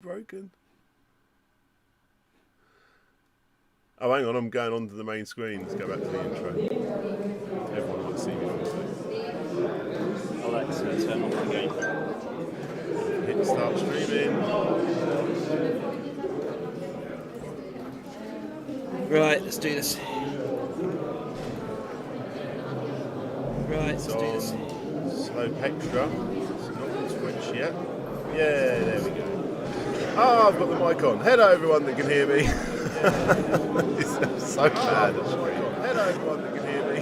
Broken. Oh, hang on, I'm going on to the main screen. Let's go back to the intro. Everyone wants to see me fall asleep. Alexa, turn off the game. Hit start streaming. Right, let's do this. Right, let's do this. SLOPECSTRA. It's not on Twitch yet. Yeah, there we go. Oh, I've got the mic on. Hello, everyone that can hear me. This is so bad. Hello, everyone that can hear me.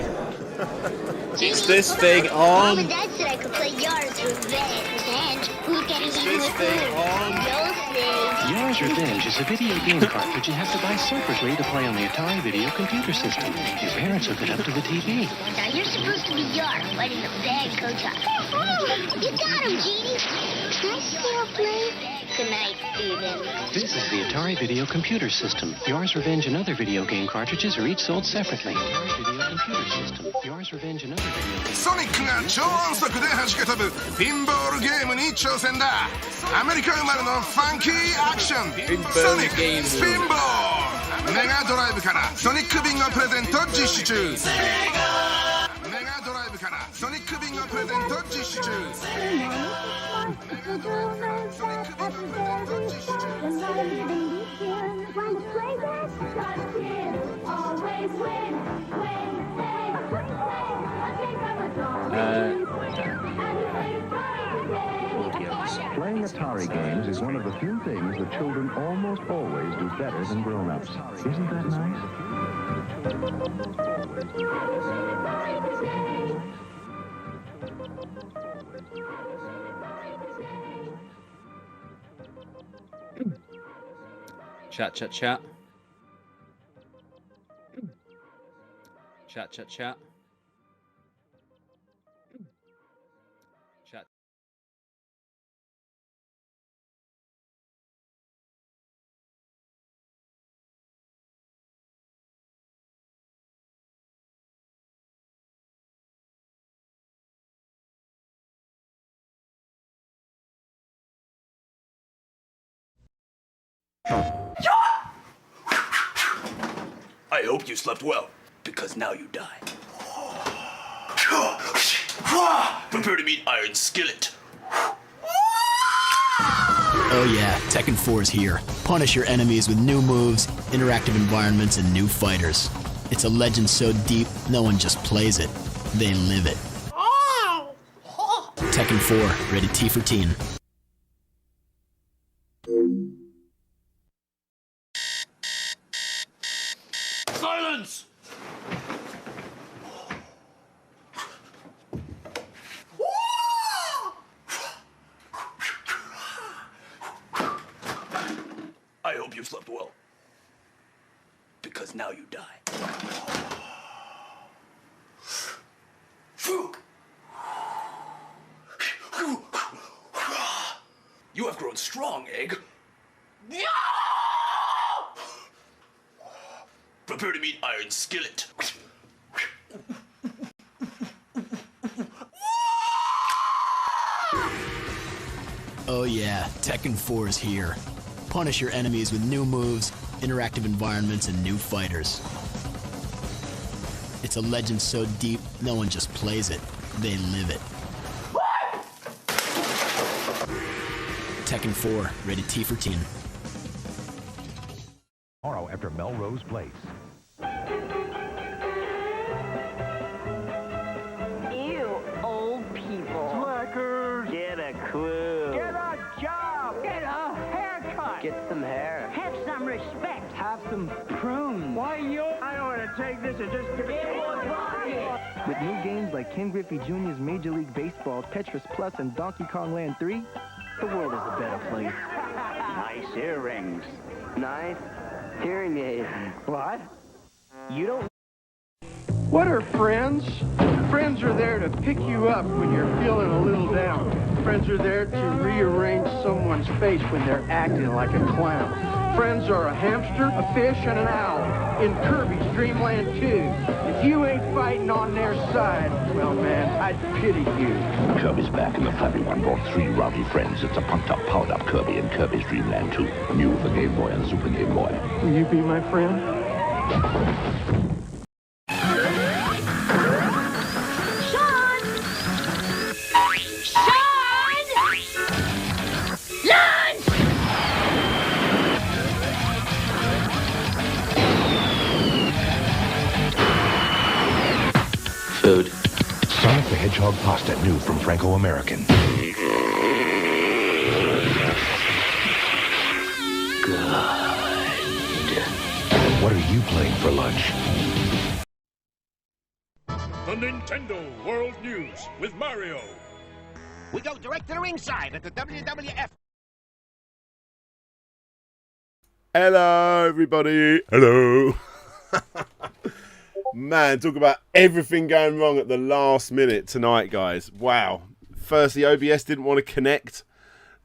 Is this thing on? Mom and Dad said I could play Yars Revenge. Who's getting eaten with food? You'll see. Yars Revenge is a video game cartridge you have to buy separately to play on the Atari video computer system. Your parents hook it up to the TV. Now you're supposed to be Yar, fighting the bad coach. You got him, Genie. Can I still play? Good night, Steven. This is the Atari video computer system. Yars Revenge and other video game cartridges are each sold separately. Atari video computer system. Yars Revenge and other video game ソニックが超音速で弾け飛ぶピンボールゲームに挑戦だ。アメリカ生まれのファンキーアクションソニックスピンボール。メガドライブからソニックビンゴプレゼント実施中。メガドライブからソニックビンゴプレゼント実施中。メガドライブからソニックビンゴプレゼント実施中。Playing Atari games is one of the few things that children almost always do better than grown-ups. Isn't that nice? Chat, chat, chat. Chat, chat, chat. Chat. I hope you slept well, because now you die. Prepare to meet Iron Skillet. Oh yeah, Tekken 4 is here. Punish your enemies with new moves, interactive environments, and new fighters. It's a legend so deep, no one just plays it. They live it. Tekken 4, rated T for teen. Silence! I hope you slept well, because now you die. You have grown strong, Egg. Prepare to meet Iron Skillet. Oh yeah, Tekken 4 is here. Punish your enemies with new moves, interactive environments, and new fighters. It's a legend so deep, no one just plays it. They live it. Tekken 4, rated T for teen. Tomorrow after Melrose Place. Ew, old people. Slackers! Get a clue. Get a job! Get a haircut. Get some hair. Have some respect. Have some prunes. Why, I ought to take this and just give it one. With new games like Ken Griffey Jr.'s Major League Baseball, Tetris Plus, and Donkey Kong Land 3, the world is a better place. Nice earrings. Nice hearing aids. What? You don't... What are friends? Friends are there to pick you up when you're feeling a little down. Friends are there to rearrange someone's face when they're acting like a clown. Friends are a hamster, a fish, and an owl in Kirby's Dream Land 2. If you ain't fighting on their side, well, man, I'd pity you. Kirby's back, and the flappy one brought 3 rowdy friends. It's a pumped-up, powered-up Kirby in Kirby's Dream Land 2. New for Game Boy and Super Game Boy. Will you be my friend? Food. Sonic the Hedgehog pasta, new from Franco-American. Good. What are you playing for lunch? The Nintendo World News with Mario. We go direct to the ringside at the WWF. Hello, everybody. Hello. Man, talk about everything going wrong at the last minute tonight, guys. Wow. Firstly, OBS didn't want to connect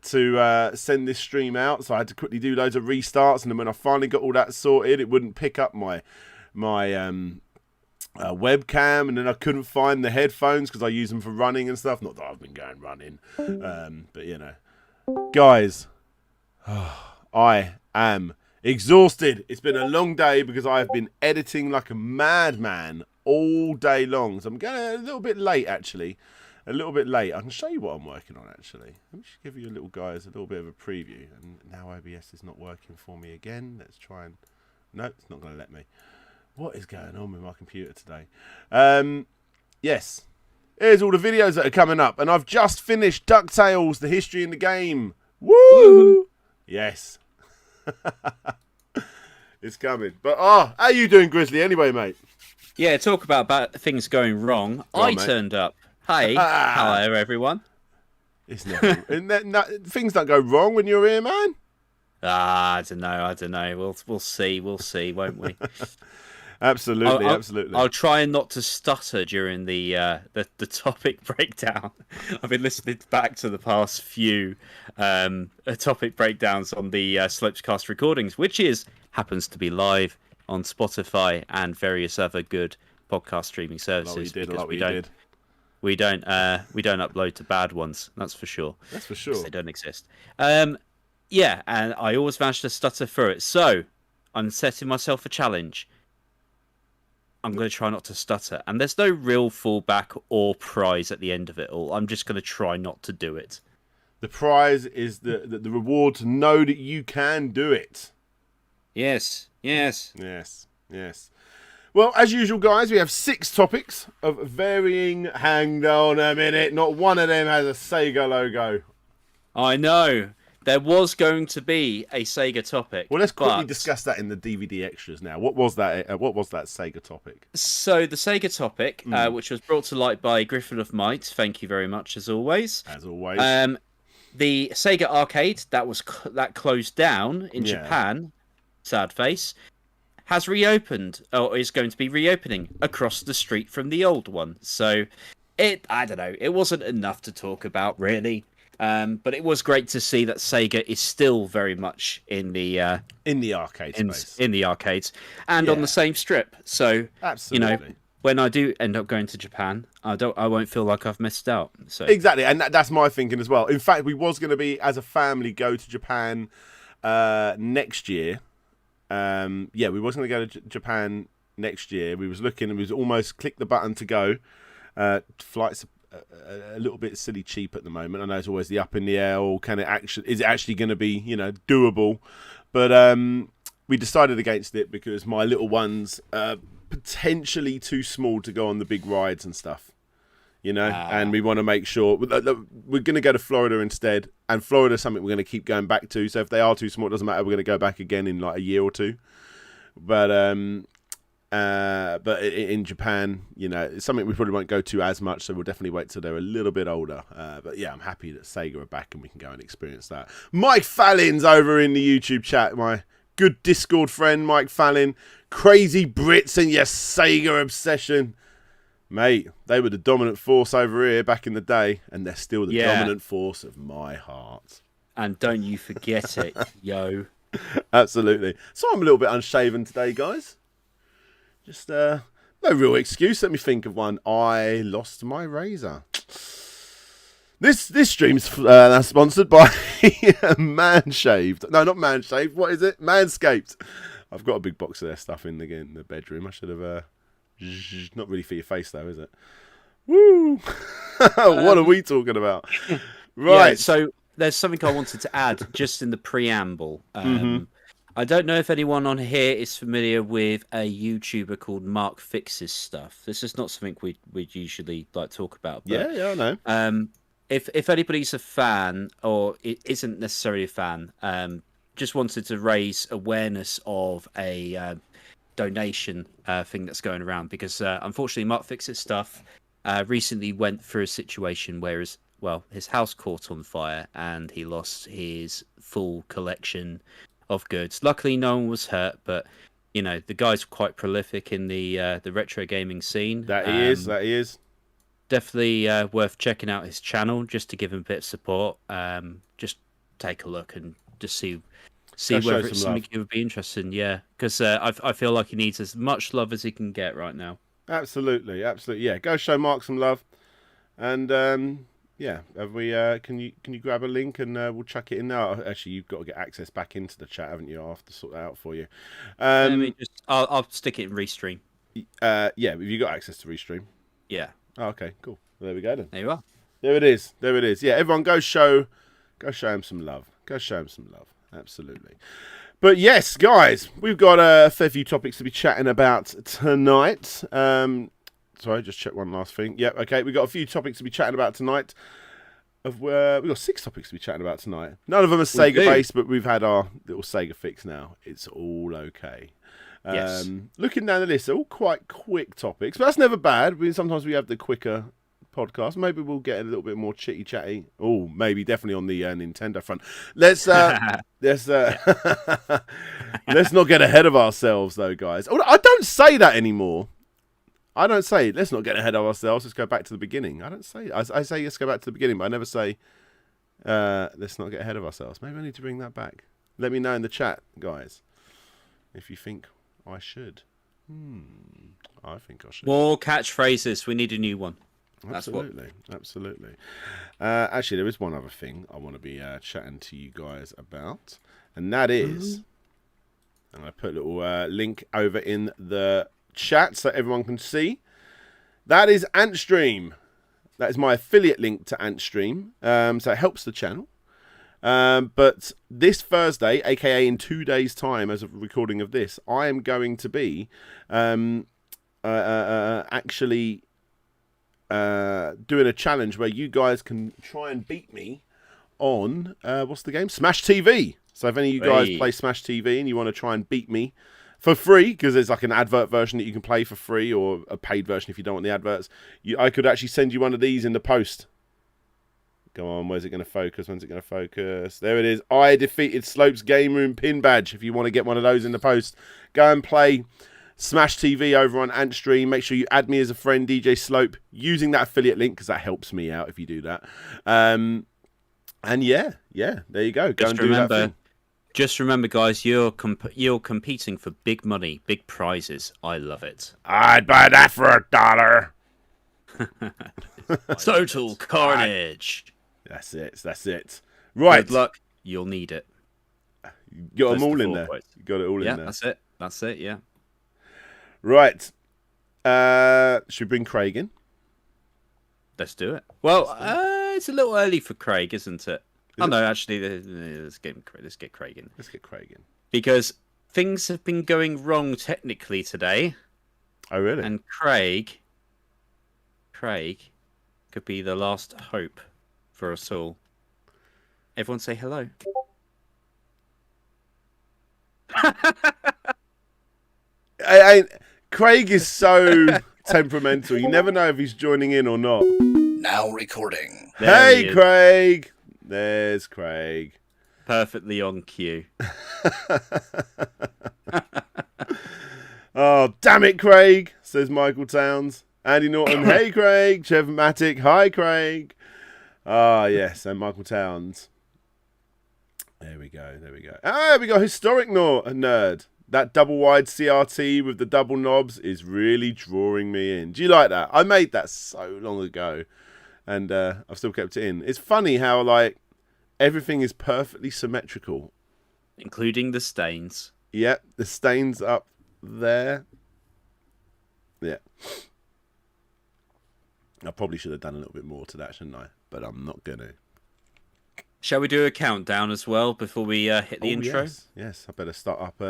to send this stream out, so I had to quickly do loads of restarts, and then when I finally got all that sorted, it wouldn't pick up my webcam, and then I couldn't find the headphones because I use them for running and stuff. Not that I've been going running, but you know. Guys, I am exhausted. It's been a long day because I have been editing like a madman all day long. So I'm going a little bit late, actually. A little bit late. I can show you what I'm working on, actually. Let me just give you a little bit of a preview. And now OBS is not working for me again. Let's try and... No, it's not going to let me. What is going on with my computer today? Yes. Here's all the videos that are coming up. And I've just finished DuckTales, The History in the Game. Woo! Yes. It's coming. But how are you doing, Grizzly, anyway, mate? Yeah, talk about things going wrong. I turned up. Hey, hello everyone. It's never, things don't go wrong when you're here, man. I don't know. We'll see, won't we? Absolutely. I'll try not to stutter during the topic breakdown. I've been listening back to the past few topic breakdowns on the SLOPESCAST recordings, which happens to be live on Spotify and various other good podcast streaming services. We don't upload to bad ones. That's for sure. That's for sure. They don't exist. Yeah, and I always manage to stutter through it. So I'm setting myself a challenge. I'm going to try not to stutter. And there's no real fallback or prize at the end of it all. I'm just going to try not to do it. The prize is the reward to know that you can do it. Yes. Well, as usual, guys, we have 6 topics of varying... Hang on a minute. Not one of them has a Sega logo. I know. There was going to be a Sega topic. Well, let's quickly discuss that in the DVD extras now. What was that Sega topic? So the Sega topic, which was brought to light by Griffin of Might, thank you very much, as always. As always. The Sega Arcade, that closed down in Japan, sad face, has reopened, or is going to be reopening, across the street from the old one. So, I don't know, it wasn't enough to talk about, really. But it was great to see that Sega is still very much in the arcade space. In the arcades, and on the same strip. So, absolutely. When I do end up going to Japan, I won't feel like I've missed out. So exactly, and that's my thinking as well. In fact, we was going to be, as a family, go to Japan next year. We was going to go to Japan next year. We was looking, and we was almost click the button to go. Flights a little bit silly cheap at the moment. I know it's always the up in the air, or is it actually going to be doable? But we decided against it because my little one's potentially too small to go on the big rides and stuff, and we want to make sure we're going to go to Florida instead, and Florida's something we're going to keep going back to. So if they are too small, it doesn't matter, we're going to go back again in like a year or two. But in Japan, it's something we probably won't go to as much, so we'll definitely wait till they're a little bit older. But yeah, I'm happy that Sega are back and we can go and experience that. Mike Fallin's over in the YouTube chat, my good Discord friend, Mike Fallin. Crazy Brits and your Sega obsession. Mate, they were the dominant force over here back in the day, and they're still the dominant force of my heart. And don't you forget it, yo. Absolutely. So I'm a little bit unshaven today, guys. Just no real excuse. Let me think of one. I lost my razor. This stream's sponsored by Manshaved. No, not Manshaved. What is it? Manscaped. I've got a big box of their stuff in the bedroom. I should have. Not really for your face though, is it? Woo! What are we talking about? Right. Yeah, so there's something I wanted to add just in the preamble. I don't know if anyone on here is familiar with a YouTuber called Mark Fixes Stuff. This is not something we'd usually like talk about. But, yeah, I know. If anybody's a fan, or it isn't necessarily a fan, just wanted to raise awareness of a donation thing that's going around, because unfortunately Mark Fixes Stuff recently went through a situation where his house caught on fire and he lost his full collection of goods. Luckily, no one was hurt, but you know the guy's quite prolific in the retro gaming scene. That he is. Definitely worth checking out his channel just to give him a bit of support. Just take a look and just see whether it's something you would be interested in. Yeah, because I feel like he needs as much love as he can get right now. Absolutely. Yeah, go show Mark some love, and yeah, have we? Can you grab a link and we'll chuck it in now? Actually, you've got to get access back into the chat, haven't you? I'll have to sort that out for you. I'll stick it in Restream. Yeah, have you got access to Restream? Yeah. Oh, okay, cool. Well, there we go then. There you are. There it is. Yeah, everyone go show him some love. Go show him some love. Absolutely. But yes, guys, we've got a fair few topics to be chatting about tonight. Sorry, just check one last thing. Yep, okay, we've got a few topics to be chatting about tonight. We've got 6 topics to be chatting about tonight. None of them are Sega-based, but we've had our little Sega fix now. It's all okay. Yes. Looking down the list, they're all quite quick topics, but that's never bad. Sometimes we have the quicker podcast. Maybe we'll get a little bit more chitty-chatty. Oh, maybe definitely on the Nintendo front. Let's not get ahead of ourselves, though, guys. I don't say that anymore. I don't say, let's not get ahead of ourselves, let's go back to the beginning. I don't say, I say, let's go back to the beginning, but I never say, let's not get ahead of ourselves. Maybe I need to bring that back. Let me know in the chat, guys, if you think I should. I think I should. More catchphrases. We need a new one. Absolutely. Actually, there is one other thing I want to be chatting to you guys about, and that is, I'm going to put a little link over in the chat so everyone can see. That is Antstream. That is my affiliate link to Antstream. So it helps the channel. But this Thursday, aka in 2 days' time, as of recording of this, I am going to be actually doing a challenge where you guys can try and beat me on what's the game? Smash TV. So if any of you guys play Smash TV and you want to try and beat me for free, because there's like an advert version that you can play for free, or a paid version if you don't want the adverts, I could actually send you one of these in the post. Come on, where's it going to focus? When's it going to focus? There it is. I defeated Slope's Game Room pin badge. If you want to get one of those in the post, go and play Smash TV over on Antstream. Make sure you add me as a friend, DJ Slope, using that affiliate link, because that helps me out if you do that. And yeah, there you go. Go and do that thing. Just remember, guys, you're competing for big money, big prizes. I love it. I'd buy that for $1. Total carnage. That's it. Right. Good luck. You'll need it. You got them all in there. You got it all in there. Yeah, that's it, yeah. Right. Should we bring Craig in? Let's do it. Well, it's a little early for Craig, isn't it? No, actually, let's get Craig in. Let's get Craig in. Because things have been going wrong technically today. Oh, really? And Craig could be the last hope for us all. Everyone say hello. Craig is so temperamental. You never know if he's joining in or not. Now recording. Hey, Craig. There's Craig. Perfectly on cue. Oh, damn it, Craig, says Michael Towns. Andy Norton, hey, Craig. Trevor Matic, hi, Craig. Ah, yes, and Michael Towns. There we go. Ah, we got Historic Nerd. That double wide CRT with the double knobs is really drawing me in. Do you like that? I made that so long ago, and I've still kept it in. It's funny how like everything is perfectly symmetrical, including the stains. Yep, the stains up there. Yeah. I probably should have done a little bit more to that, shouldn't I? But I'm not going to. Shall we do a countdown as well before we hit the intro? Yes, I better start up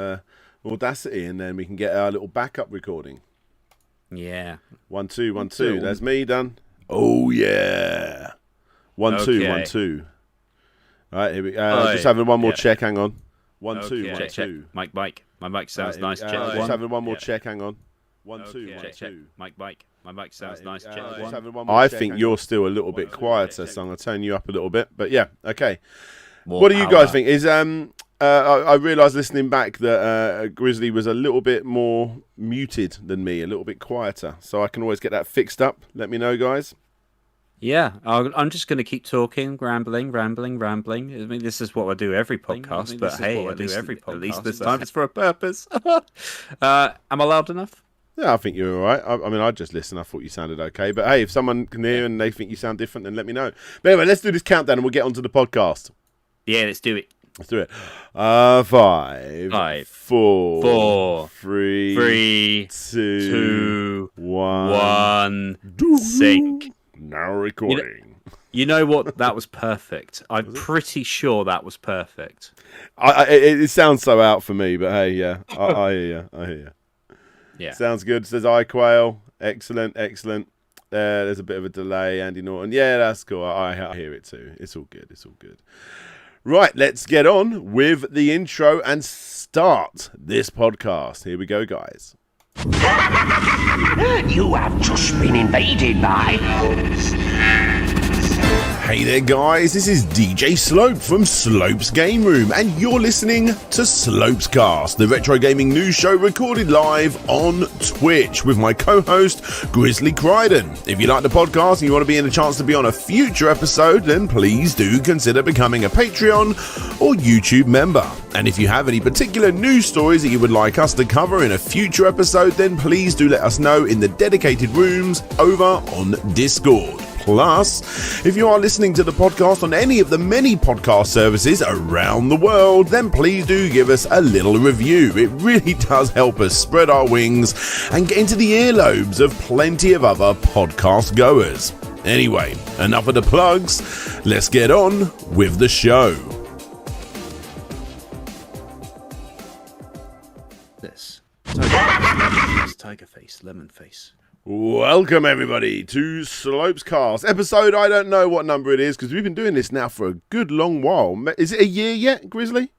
Audacity and then we can get our little backup recording. Yeah. 1 2 1 2. That's me done. Oh yeah. 1 2 1 2. All right, here we go. Just having one more check. Hang on. 1 2 1 2. Mike. My mic sounds nice. Check just one. having one more check. Hang on. 1 2 1 2. Mike. My mic sounds nice. Check one. I think you're still a little bit quieter, so I'm gonna turn you up a little bit. But yeah, okay. What do you guys think? Is I realised listening back that Grizzly was a little bit more muted than me, a little bit quieter. So I can always get that fixed up. Let me know, guys. Yeah, I'm just going to keep talking, rambling. I mean, this is what I do every podcast, but hey, at least this time it's for a purpose. Am I loud enough? Yeah, I think you're all right. I mean, I just listened. I thought you sounded okay. But hey, if someone can hear and they think you sound different, then let me know. But anyway, let's do this countdown and we'll get onto the podcast. Yeah, let's do it. Let's do it. 5, 4, 3, 2, 1. Sync. Now recording. You know what? That was perfect. I'm pretty sure that was perfect. It sounds so out for me, but hey, yeah, I hear you. Yeah. Sounds good. Says iQuail. Excellent. There's a bit of a delay, Andy Norton. Yeah, that's cool. I hear it too. It's all good. Right, let's get on with the intro and start this podcast. Here we go, guys. You have just been invaded by... Hey there, guys. This is DJ Slope from Slope's Game Room, and you're listening to SLOPESCAST, the retro gaming news show recorded live on Twitch with my co-host, Grizzly Crichton. If you like the podcast and you want to be in a chance to be on a future episode, then please do consider becoming a Patreon or YouTube member. And if you have any particular news stories that you would like us to cover in a future episode, then please do let us know in the dedicated rooms over on Discord. Plus, if you are listening to the podcast on any of the many podcast services around the world, then please do give us a little review. It really does help us spread our wings and get into the earlobes of plenty of other podcast goers. Anyway, enough of the plugs. Let's get on with the show. This tiger face, lemon face. Welcome everybody to SLOPESCAST episode. I don't know what number it is because we've been doing this now for a good long while. Is it a year yet, Grizzly?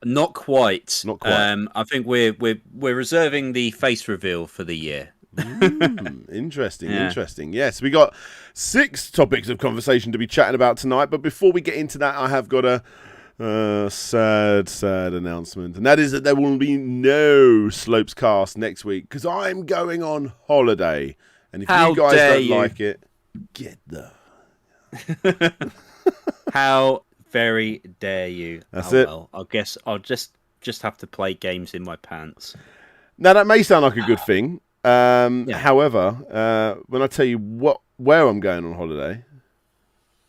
Not quite. I think we're reserving the face reveal for the year. Interesting. Yes, we got 6 topics of conversation to be chatting about tonight. But before we get into that, I have got a sad announcement, and that is that there will be no SLOPESCAST next week because I'm going on holiday, and if you guys don't like it, get the how very dare you. That's it. Well, I guess I'll just have to play games in my pants. Now that may sound like a good thing. However, when I tell you where I'm going on holiday,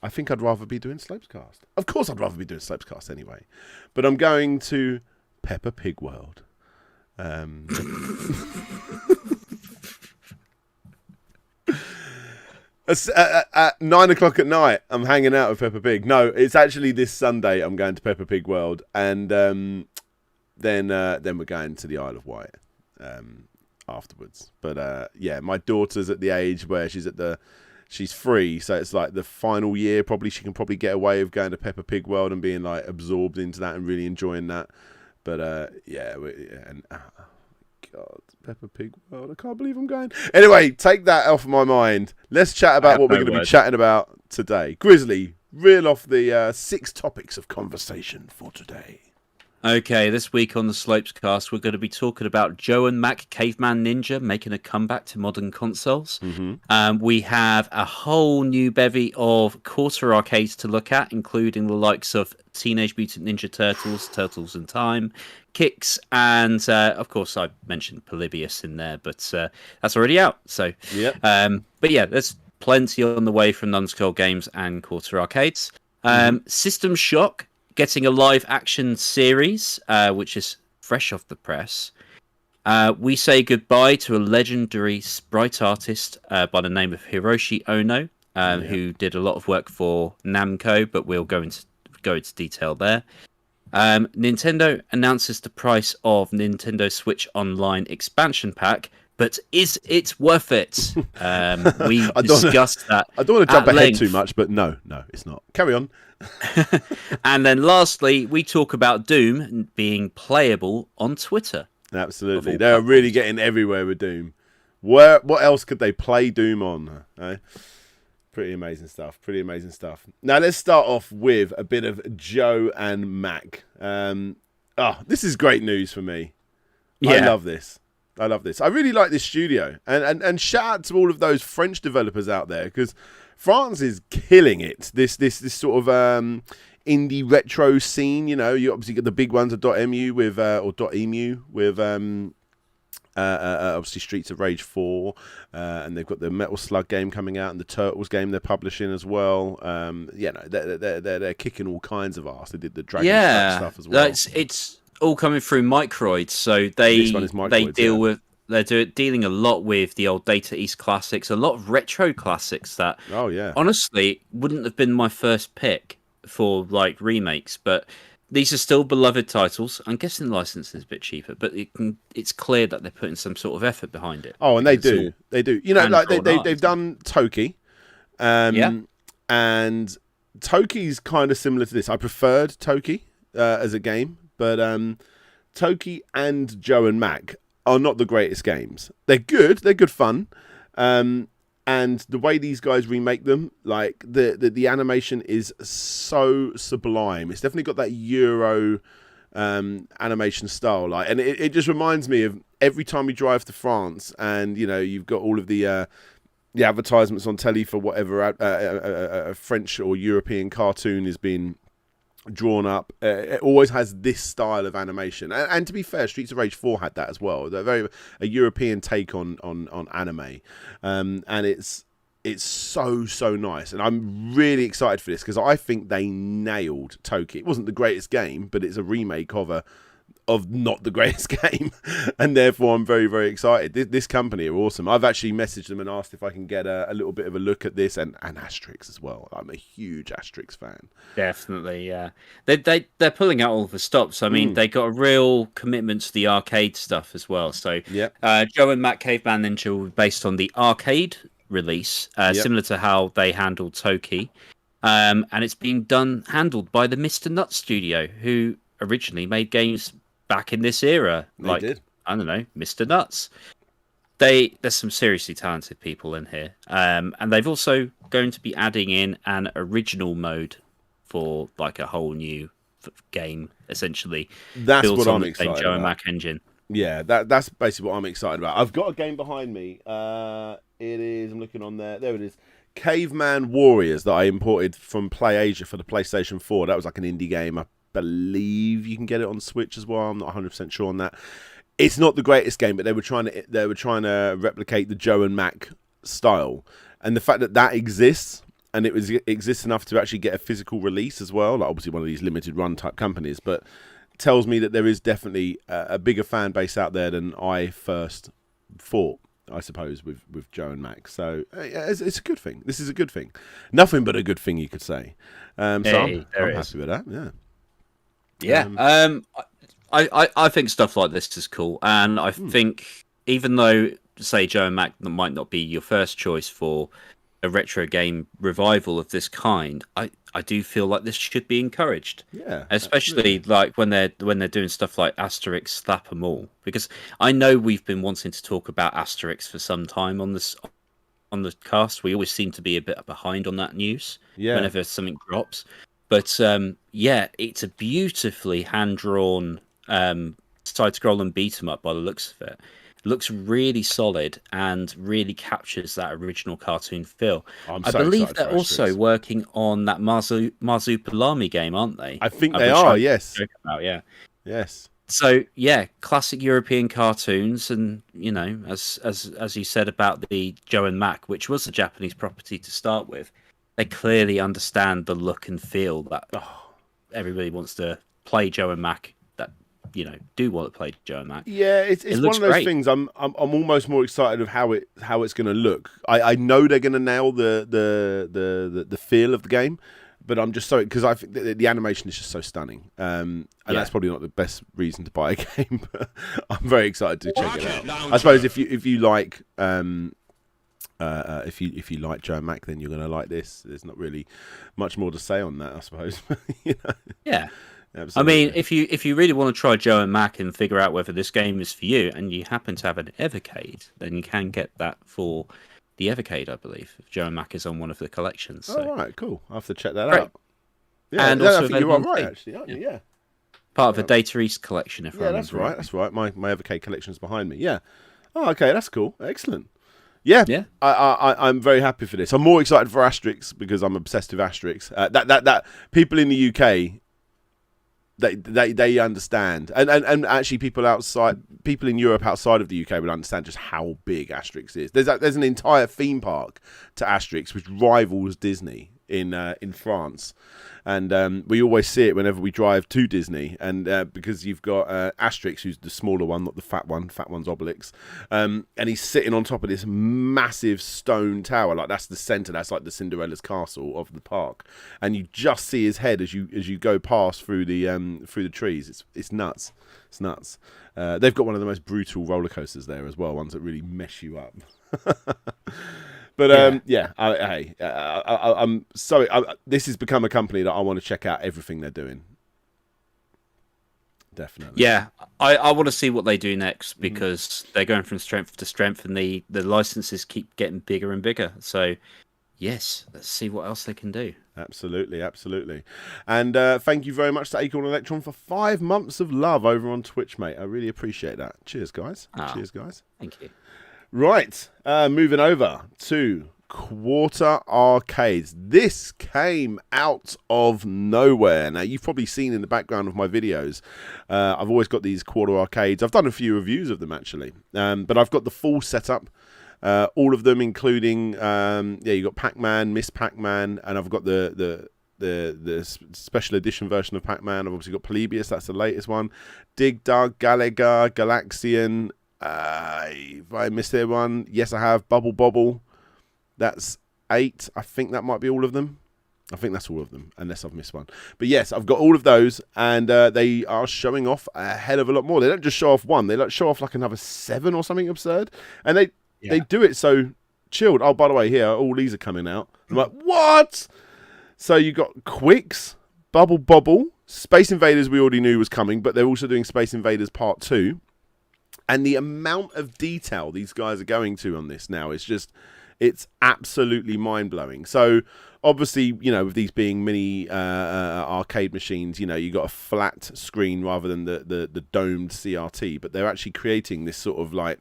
I think I'd rather be doing SLOPESCAST. Of course I'd rather be doing SLOPESCAST anyway. But I'm going to Peppa Pig World. At 9 o'clock at night, I'm hanging out with Peppa Pig. No, it's actually this Sunday I'm going to Peppa Pig World. And then we're going to the Isle of Wight afterwards. But yeah, my daughter's at the age where she's free, so it's like the final year. Probably she can probably get away with going to Peppa Pig World and being like absorbed into that and really enjoying that. But God, Peppa Pig World! I can't believe I'm going. Anyway, take that off my mind. Let's chat about what we're going to be chatting about today. Grizzly, reel off the 6 topics of conversation for today. Okay, this week on the SLOPESCAST, we're going to be talking about Joe and Mac Caveman Ninja making a comeback to modern consoles. We have a whole new bevy of quarter arcades to look at, including the likes of Teenage Mutant Ninja Turtles, Turtles in Time, Kicks, and of course I mentioned Polybius in there, but that's already out. So, but yeah, there's plenty on the way from Nunskull Games and quarter arcades. System Shock getting a live action series, which is fresh off the press. We say goodbye to a legendary sprite artist by the name of Hiroshi Ono, who did a lot of work for Namco, but we'll go into detail there. Nintendo announces the price of Nintendo Switch Online expansion pack, but is it worth it? We discussed that. I don't want to jump ahead length. too much, but no, it's not. Carry on. And then lastly, we talk about Doom being playable on Twitter. Absolutely. They're really getting everywhere with Doom. What else could they play Doom on? Eh? Pretty amazing stuff. Now, let's start off with a bit of Joe and Mac. This is great news for me. I love this. I really like this studio. And shout out to all of those French developers out there, because France is killing it. This sort of indie retro scene. You know, you obviously get the big ones at .emu with or .emu with obviously Streets of Rage 4, and they've got the Metal Slug game coming out and the Turtles game they're publishing as well. They're kicking all kinds of ass. They did the Dragon stuff as well. It's all coming through Microids, so they're dealing a lot with the old Data East classics, a lot of retro classics that honestly wouldn't have been my first pick for like remakes, but these are still beloved titles. I'm guessing the license is a bit cheaper, but it's clear that they're putting some sort of effort behind it. Oh, and they do. You know, like they've done Toki, and Toki's kind of similar to this. I preferred Toki as a game, but Toki and Joe and Mac are not the greatest games. They're good fun, and the way these guys remake them, like the animation is so sublime. It's definitely got that Euro animation style, like, and it just reminds me of every time you drive to France, and you know you've got all of the advertisements on telly for whatever a French or European cartoon is being drawn up. It always has this style of animation, and to be fair, Streets of Rage 4 had that as well. They're a European take on anime, and it's so nice, and I'm really excited for this because I think they nailed Toki. It wasn't the greatest game, but it's a remake of not the greatest game, and therefore I'm very, very excited. This company are awesome. I've actually messaged them and asked if I can get a little bit of a look at this, and Asterix as well. I'm a huge Asterix fan. Definitely, yeah. They're pulling out all the stops. I mean, they got a real commitment to the arcade stuff as well. So Joe and Mac Caveman Ninja were based on the arcade release, similar to how they handled Toki, and it's being handled by the Mr. Nuts studio, who originally made games back in this era, I don't know, Mr. Nuts. There's some seriously talented people in here, and they've also going to be adding in an original mode for like a whole new game, essentially. That's built what on I'm the excited Joe about. and Mac engine. Yeah, that's basically what I'm excited about. I've got a game behind me. It is, I'm looking on there. There it is. Caveman Warriors that I imported from PlayAsia for the PlayStation 4. That was like an indie game. I believe you can get it on Switch as well. I'm not 100% sure on that. It's not the greatest game, but they were trying to replicate the Joe and Mac style, and the fact that exists, and it exists enough to actually get a physical release as well. Like obviously one of these limited run type companies, but tells me that there is definitely a bigger fan base out there than I first thought, I suppose, with Joe and Mac. So it's a good thing. This is a good thing. Nothing but a good thing, you could say. So I'm happy with that. Yeah. I think stuff like this is cool, and I think even though, say, Joe and Mac might not be your first choice for a retro game revival of this kind, I do feel like this should be encouraged. Yeah, especially like when they're doing stuff like Asterix Slap 'em All, because I know we've been wanting to talk about Asterix for some time on the cast. We always seem to be a bit behind on that news whenever something drops. But yeah, it's a beautifully hand-drawn side-scrolling beat-em-up by the looks of it. It looks really solid and really captures that original cartoon feel. I believe they're also working on that Marzupilami game, aren't they? I think they are, yes. Yeah. Yes. So yeah, classic European cartoons, and you know, as you said about the Joe and Mac, which was a Japanese property to start with, they clearly understand the look and feel that everybody wants to play Joe and Mac. That you know do want to play Joe and Mac. Yeah, it's one of those things. I'm almost more excited of how it's going to look. I know they're going to nail the feel of the game. But I'm just sorry because I think the animation is just so stunning, and that's probably not the best reason to buy a game. But I'm very excited to check it out. I suppose if you like if you like Joe and Mac, then you're going to like this. There's not really much more to say on that, I suppose. You know? Yeah. Absolutely. I mean, if you really want to try Joe and Mac and figure out whether this game is for you, and you happen to have an Evercade, then you can get that for the Evercade, I believe. Joe and Mac is on one of the collections. So. Oh, right, cool. I'll have to check that out. Yeah, and also I think you're right, actually, aren't you? Yeah. Part of a Data East collection, if I remember. That's right. That's right. My Evercade collection's behind me. Yeah. Oh, okay. That's cool. Excellent. Yeah. Yeah. I'm very happy for this. I'm more excited for Asterix because I'm obsessed with Asterix. That people in the UK. They understand, and actually people in Europe outside of the UK will understand just how big Asterix is. There's an entire theme park to Asterix which rivals Disney in France, and we always see it whenever we drive to Disney. And because you've got Asterix, who's the smaller one, not the fat one. Fat one's Obelix, and he's sitting on top of this massive stone tower. Like that's the center. That's like the Cinderella's castle of the park, and you just see his head as you go past through the trees. It's nuts. It's nuts. They've got one of the most brutal roller coasters there as well. Ones that really mess you up. But I'm sorry. This has become a company that I want to check out everything they're doing. Definitely. Yeah, I want to see what they do next because they're going from strength to strength, and the licenses keep getting bigger and bigger. So, yes, let's see what else they can do. Absolutely, absolutely. And thank you very much to Acorn Electron for 5 months of love over on Twitch, mate. I really appreciate that. Cheers, guys. Cheers, guys. Thank you. Right, moving over to Quarter Arcades. This came out of nowhere. Now, you've probably seen in the background of my videos, I've always got these Quarter Arcades. I've done a few reviews of them, actually. But I've got the full setup, all of them, including, you got Pac-Man, Miss Pac-Man, and I've got the special edition version of Pac-Man. I've obviously got Polybius, that's the latest one. Dig Dug, Galaga, Galaxian. If I missed there one, yes, I have. Bubble Bobble, that's 8. I think that might be all of them. I think that's all of them, unless I've missed one. But yes, I've got all of those, and they are showing off a hell of a lot more. They don't just show off one; they like show off like another 7 or something absurd, and they do it so chilled. Oh, by the way, here all these are coming out. I'm like, what? So you got Quicks, Bubble Bobble, Space Invaders. We already knew was coming, but they're also doing Space Invaders Part 2. And the amount of detail these guys are going to on this now is just, it's absolutely mind-blowing. So, obviously, you know, with these being mini arcade machines, you know, you got a flat screen rather than the domed CRT, but they're actually creating this sort of like,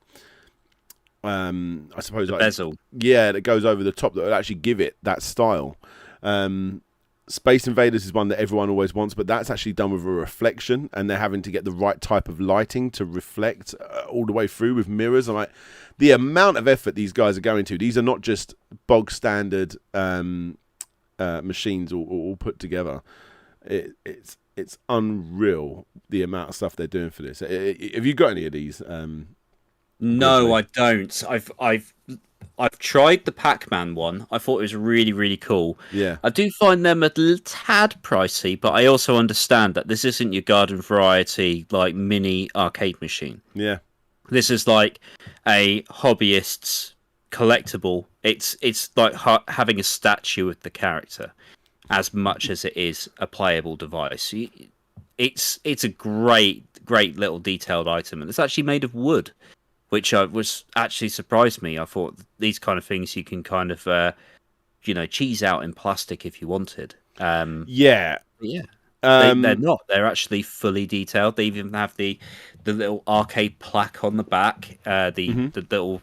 I suppose, like bezel. Yeah, that goes over the top that will actually give it that style. Space Invaders is one that everyone always wants, but that's actually done with a reflection, and they're having to get the right type of lighting to reflect all the way through with mirrors. I'm like, the amount of effort these guys are going to. These are not just bog standard machines all put together. It's unreal the amount of stuff they're doing for this. Have you got any of these? No, I don't. I've tried the Pac-Man one. I thought it was really, really cool. Yeah. I do find them a little tad pricey, but I also understand that this isn't your garden variety, like, mini arcade machine. Yeah. This is like a hobbyist's collectible. It's like having a statue of the character as much as it is a playable device. It's a great little detailed item, and it's actually made of wood, which was actually surprised me. I thought these kind of things you can kind of, cheese out in plastic if you wanted. Yeah. They're not. They're actually fully detailed. They even have the little arcade plaque on the back, the little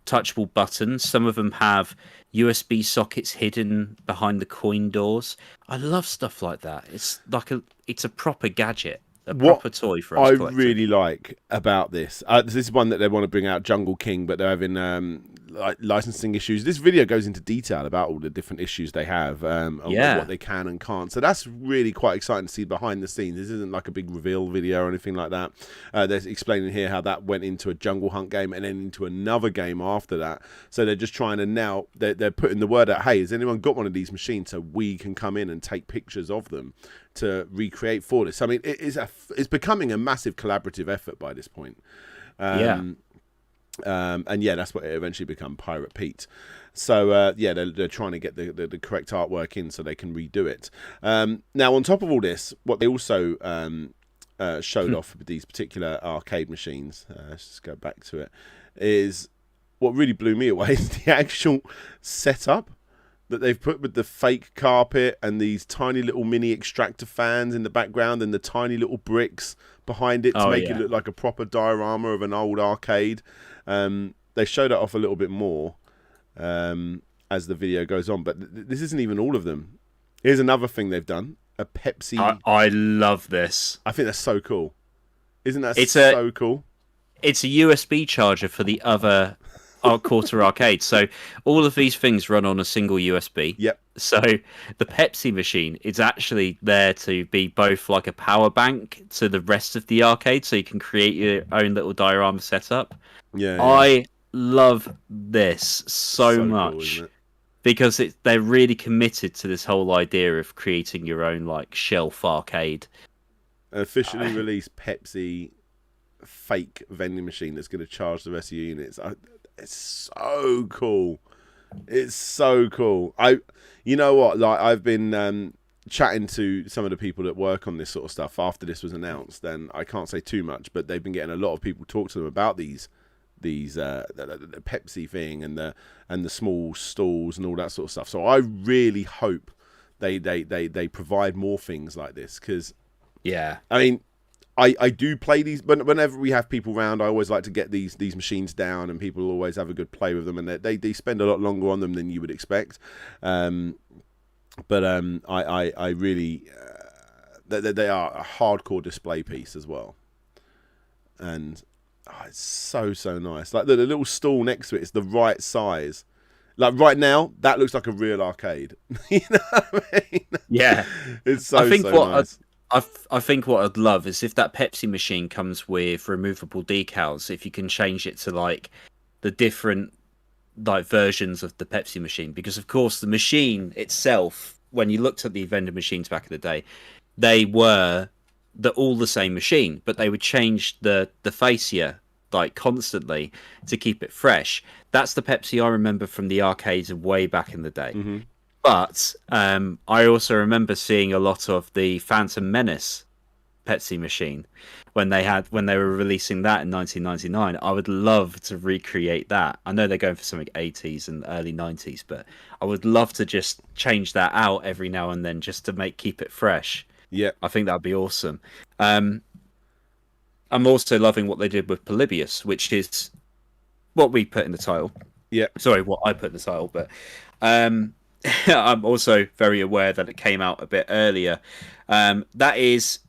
touchable buttons. Some of them have USB sockets hidden behind the coin doors. I love stuff like that. It's like it's a proper gadget, a proper toy for us. I really like about this. This is one that they want to bring out, Jungle King, but they're having like licensing issues. This video goes into detail about all the different issues they have, and what they can and can't. So that's really quite exciting to see behind the scenes. This isn't like a big reveal video or anything like that. They're explaining here how that went into a Jungle Hunt game and then into another game after that. So they're just trying to now they're putting the word out. Hey, has anyone got one of these machines so we can come in and take pictures of them to recreate for this? I mean, it's becoming a massive collaborative effort by this point. And yeah, that's what it eventually become, Pirate Pete. So yeah, they're trying to get the correct artwork in so they can redo it. Now, on top of all this, what they also showed off with these particular arcade machines, let's just go back to it, is what really blew me away is the actual setup that they've put with the fake carpet and these tiny little mini extractor fans in the background and the tiny little bricks behind it to make it look like a proper diorama of an old arcade. They showed it off a little bit more as the video goes on, but this isn't even all of them. Here's another thing they've done, a Pepsi. I love this. I think that's so cool. Isn't that so cool? It's a USB charger for the other quarter arcade. So all of these things run on a single USB. Yep. So the Pepsi machine is actually there to be both like a power bank to the rest of the arcade, so you can create your own little diorama setup. Yeah. I love this so much cool, because they're really committed to this whole idea of creating your own like shelf arcade. An officially released Pepsi fake vending machine that's going to charge the rest of your units. It's so cool. It's so cool. You know what? Like, I've been chatting to some of the people that work on this sort of stuff after this was announced, and I can't say too much, but they've been getting a lot of people talk to them about the Pepsi thing and the small stalls and all that sort of stuff. So I really hope they provide more things like this, because I mean, I do play these, but whenever we have people around, I always like to get these machines down, and people always have a good play with them, and they spend a lot longer on them than you would expect. I really they are a hardcore display piece as well, and it's so nice. Like the little stall next to it is the right size. Like right now, that looks like a real arcade. You know what I mean? Yeah, it's so nice. I think what I'd love is if that Pepsi machine comes with removable decals, if you can change it to like the different like versions of the Pepsi machine, because of course the machine itself, when you looked at the vending machines back in the day, they were all the same machine, but they would change the fascia like constantly to keep it fresh. That's the Pepsi I remember from the arcades way back in the day. Mm-hmm. But I also remember seeing a lot of the Phantom Menace Pepsi machine when they were releasing that in 1999. I would love to recreate that. I know they're going for something 80s and early 90s, but I would love to just change that out every now and then just to keep it fresh. Yeah, I think that'd be awesome. I'm also loving what they did with Polybius, which is what we put in the title. Yeah, sorry, what I put in the title, but I'm also very aware that it came out a bit earlier. That is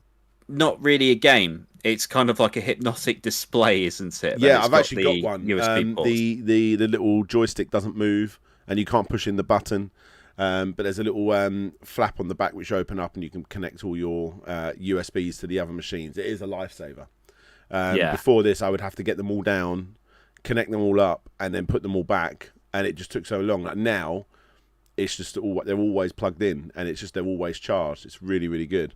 not really a game. It's kind of like a hypnotic display, isn't it? Yeah, I've actually got one. USB ports. The little joystick doesn't move, and you can't push in the button. But there's a little flap on the back which open up, and you can connect all your USBs to the other machines. It is a lifesaver. Before this, I would have to get them all down, connect them all up, and then put them all back, and it just took so long. Like now, it's just they're always plugged in, and it's just they're always charged. It's really, really good.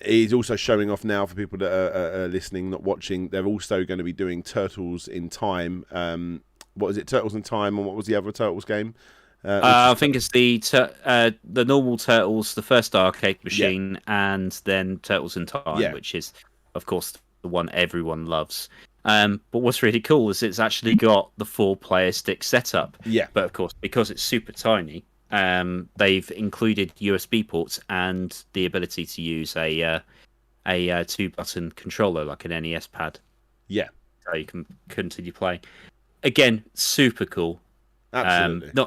He's also showing off now for people that are listening, not watching. They're also going to be doing Turtles in Time. What is it? Turtles in Time, and what was the other Turtles game? I think it's the normal Turtles, the first arcade machine, and then Turtles in Time, which is, of course, the one everyone loves. But what's really cool is it's actually got the 4-player stick setup. Yeah. But of course, because it's super tiny, they've included USB ports and the ability to use a 2-button controller like an NES pad. Yeah, so you can continue playing. Again, super cool. Absolutely.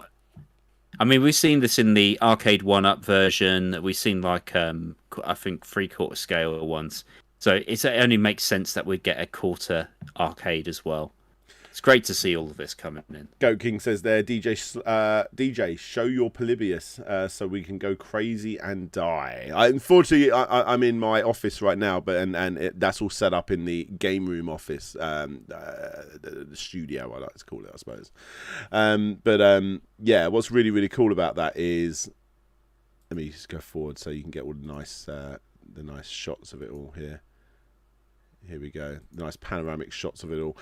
I mean, we've seen this in the arcade 1-up version. We've seen like I think 3/4 scale ones. So it only makes sense that we get a quarter arcade as well. It's great to see all of this coming in. Goat King says there, DJ, show your Polybius so we can go crazy and die. Unfortunately, I'm in my office right now, but that's all set up in the game room office, the studio, I like to call it, I suppose. Yeah, what's really, really cool about that is, let me just go forward so you can get all the nice shots of it all here. Here we go, nice panoramic shots of it all.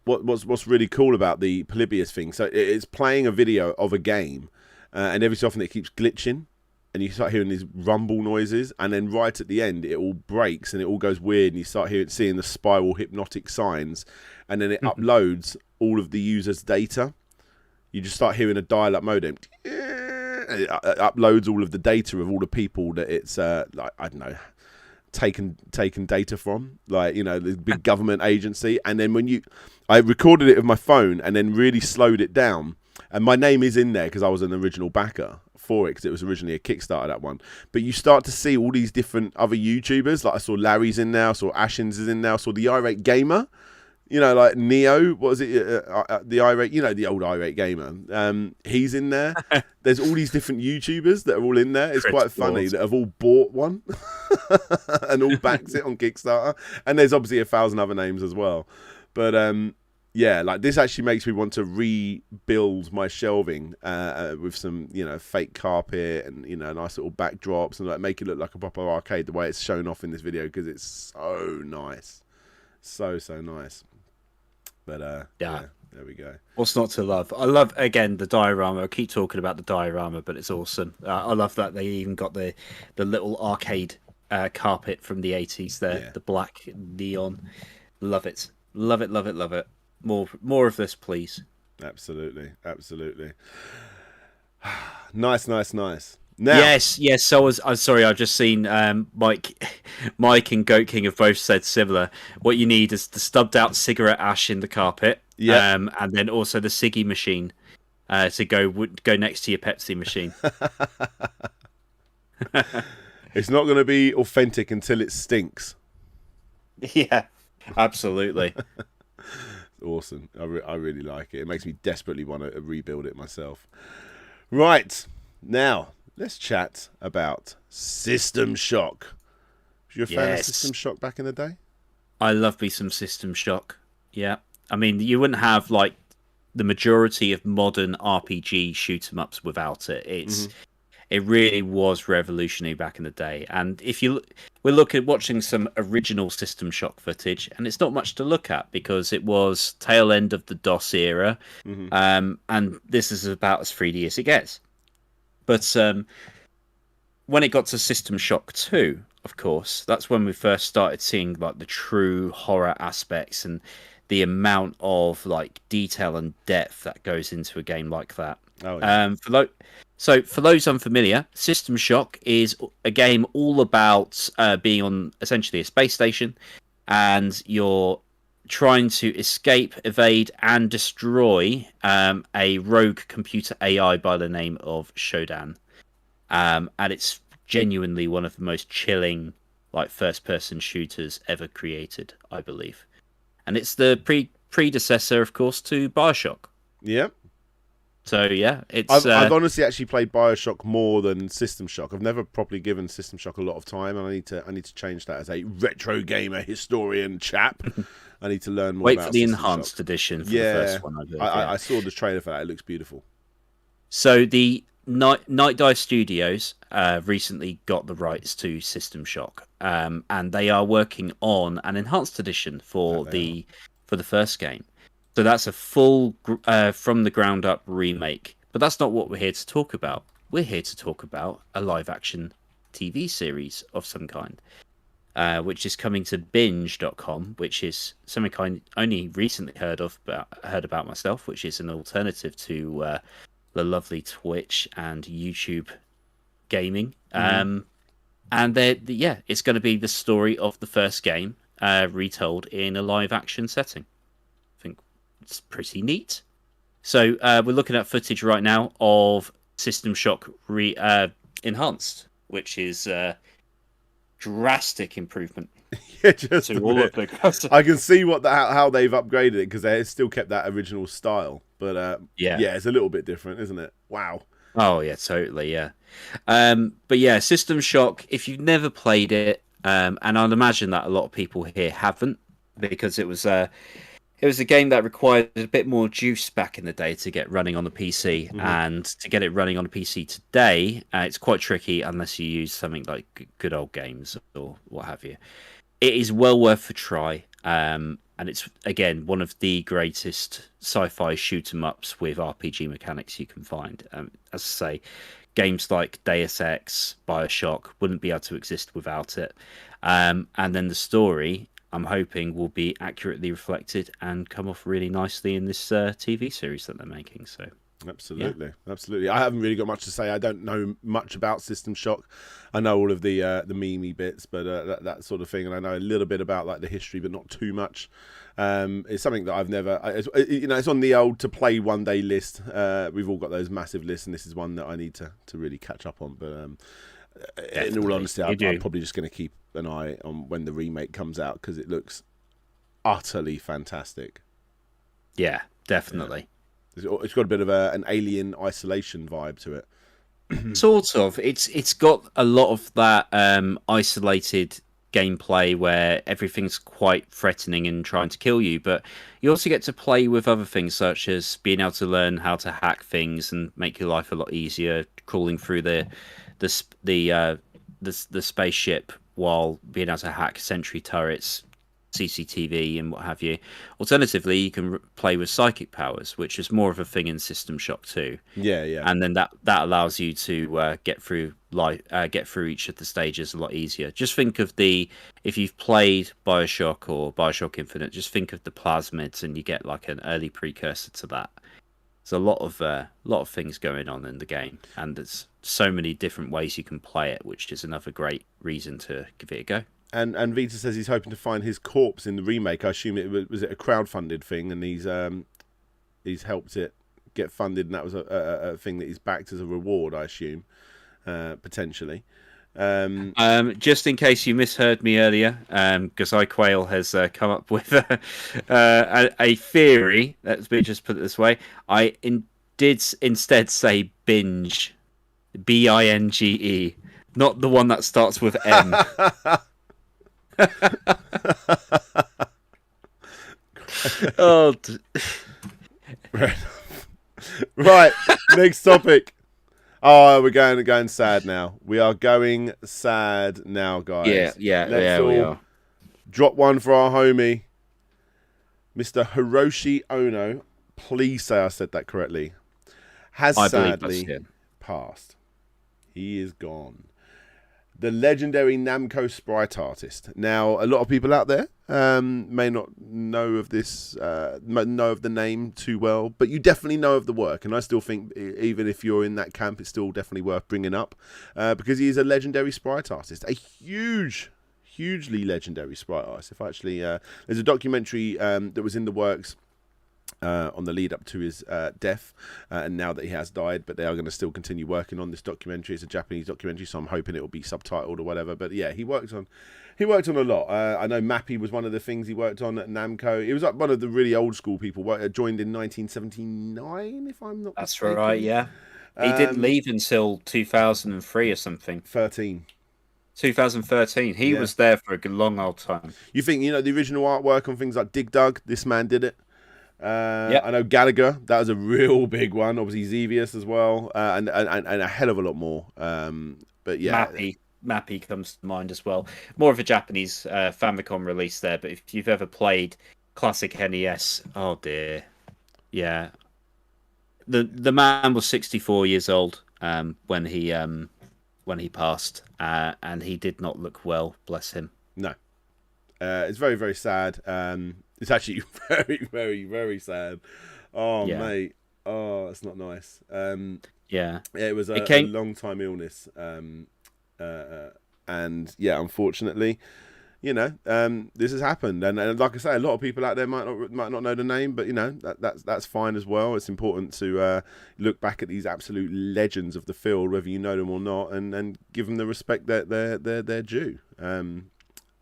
What's really cool about the Polybius thing, so it's playing a video of a game, and every so often it keeps glitching, and you start hearing these rumble noises, and then right at the end it all breaks and it all goes weird, and you start seeing the spiral hypnotic signs, and then it uploads all of the user's data. You just start hearing a dial-up modem. It uploads all of the data of all the people that it's like, I don't know, taken data from, like, you know, the big government agency. And then I recorded it with my phone and then really slowed it down, and my name is in there because I was an original backer for it, because it was originally a Kickstarter, that one. But you start to see all these different other YouTubers, like I saw Larry's in there, I saw Ashins is in there, I saw the Irate Gamer, you know, like Neo, what was it, the Irate, you know, the old Irate Gamer, he's in there. There's all these different YouTubers that are all in there. It's quite funny that have all bought one and all backed it on Kickstarter, and there's obviously 1,000 other names as well. But yeah, like, this actually makes me want to rebuild my shelving with some, you know, fake carpet and, you know, nice little backdrops, and like make it look like a proper arcade the way it's shown off in this video, because it's so nice, so nice. But yeah, there we go. What's not to love? I love, again, the diorama. I keep talking about the diorama, but it's awesome. I love that they even got the little arcade carpet from the 80s there, yeah. The black neon. Love it. Love it, love it, love it. More of this, please. Absolutely. Nice. Now, yes. So I'm sorry. I've just seen Mike and Goat King have both said similar. What you need is the stubbed out cigarette ash in the carpet, and then also the Siggy machine to go next to your Pepsi machine. It's not going to be authentic until it stinks. Yeah, absolutely. Awesome. I really like it. It makes me desperately want to rebuild it myself. Right, now let's chat about System Shock. Was you a fan of System Shock back in the day? I love me some System Shock. Yeah, I mean, you wouldn't have like the majority of modern RPG shoot 'em ups without it. It really was revolutionary back in the day. And if we're watching some original System Shock footage, and it's not much to look at because it was tail end of the DOS era, and this is about as 3D as it gets. But when it got to System Shock 2, of course, that's when we first started seeing like the true horror aspects and the amount of like detail and depth that goes into a game like that. Oh, yeah. So for those unfamiliar, System Shock is a game all about being on essentially a space station, and you're trying to escape, evade, and destroy a rogue computer AI by the name of Shodan. And it's genuinely one of the most chilling like first-person shooters ever created, I believe. And it's the predecessor, of course, to BioShock. Yep. So yeah, I've honestly actually played BioShock more than System Shock. I've never properly given System Shock a lot of time, and I need to change that as a retro gamer historian chap. I need to learn more. Wait about for the System enhanced Shock. Edition for the first one. I saw the trailer for that. It looks beautiful. So the Night Dive Studios recently got the rights to System Shock, and they are working on an enhanced edition for the first game. So that's a full from the ground up remake. But that's not what we're here to talk about. We're here to talk about a live action TV series of some kind, which is coming to binge.com, which is something I only recently heard about myself, which is an alternative to the lovely Twitch and YouTube gaming. And it's going to be the story of the first game retold in a live action setting. I think it's pretty neat. So we're looking at footage right now of System Shock enhanced, which is drastic improvement. Just to all of the I can see how they've upgraded it, because they still kept that original style, but it's a little bit different, isn't it? Wow. Oh yeah, totally, yeah. But yeah, System Shock, if you've never played it, and I'd imagine that a lot of people here haven't, because it was a game that required a bit more juice back in the day to get running on the PC, and to get it running on a PC today, it's quite tricky unless you use something like Good Old Games or what have you. It is well worth a try, and it's, again, one of the greatest sci-fi shoot-'em-ups with RPG mechanics you can find. As I say, games like Deus Ex, Bioshock wouldn't be able to exist without it. And then the story, I'm hoping, will be accurately reflected and come off really nicely in this TV series that they're making. So, absolutely. I haven't really got much to say. I don't know much about System Shock. I know all of the memey bits, but that sort of thing, and I know a little bit about like the history, but not too much. It's something that I've never, it's on the old to play one day list. We've all got those massive lists, and this is one that I need to really catch up on. But in all honesty, I'm probably just going to keep an eye on when the remake comes out, because it looks utterly fantastic. Yeah, definitely. Yeah. It's got a bit of an Alien Isolation vibe to it. Sort of. It's got a lot of that isolated gameplay where everything's quite threatening and trying to kill you, but you also get to play with other things, such as being able to learn how to hack things and make your life a lot easier, crawling through the spaceship while being able to hack sentry turrets, CCTV, and what have you. Alternatively, you can play with psychic powers, which is more of a thing in System Shock 2. Yeah. And then that allows you to get through each of the stages a lot easier. Just think of if you've played Bioshock or Bioshock Infinite, just think of the plasmids, and you get like an early precursor to that. There's a lot of things going on in the game, and there's so many different ways you can play it, which is another great reason to give it a go. And Vita says he's hoping to find his corpse in the remake. I assume it was a crowdfunded thing, and he's helped it get funded, and that was a thing that he's backed as a reward, I assume, potentially. Just in case you misheard me earlier, Gazai Quail has come up with a theory. Let me just put it this way: I did instead say binge, BINGE, not the one that starts with M. Right, next topic. Oh, we're going sad now. We are going sad now, guys. Yeah, we are. Drop one for our homie, Mr. Hiroshi Ono. Please say I said that correctly. Has sadly passed. He is gone. The legendary Namco sprite artist. Now, a lot of people out there may not know of this, know of the name too well, but you definitely know of the work. And I still think, even if you're in that camp, it's still definitely worth bringing up, because he is a legendary sprite artist, a hugely legendary sprite artist. If actually, there's a documentary that was in the works on the lead up to his death, and now that he has died, but they are going to still continue working on this documentary. It's a Japanese documentary, so I'm hoping it will be subtitled or whatever. But yeah, he worked on a lot. I know Mappy was one of the things he worked on at Namco. He was like one of the really old school people. Joined in 1979, if I'm not mistaken. That's right. Yeah, he didn't leave until 2003 or something. 2013. He was there for a long old time. You think the original artwork on things like Dig Dug? This man did it. I know Gallagher, that was a real big one. Obviously Xevious as well, and a hell of a lot more. But yeah, Mappy comes to mind as well. More of a Japanese Famicom release there, but if you've ever played classic NES, oh dear, yeah. The man was 64 years old when he passed, and he did not look well. Bless him. No, it's very, very sad. It's actually very, very, very sad. Oh, yeah. Mate. Oh, it's not nice. Yeah, it was a long time illness, and yeah, unfortunately, this has happened, and like I say, a lot of people out there might not know the name, but that's fine as well. It's important to look back at these absolute legends of the field, whether you know them or not, and give them the respect that they're due.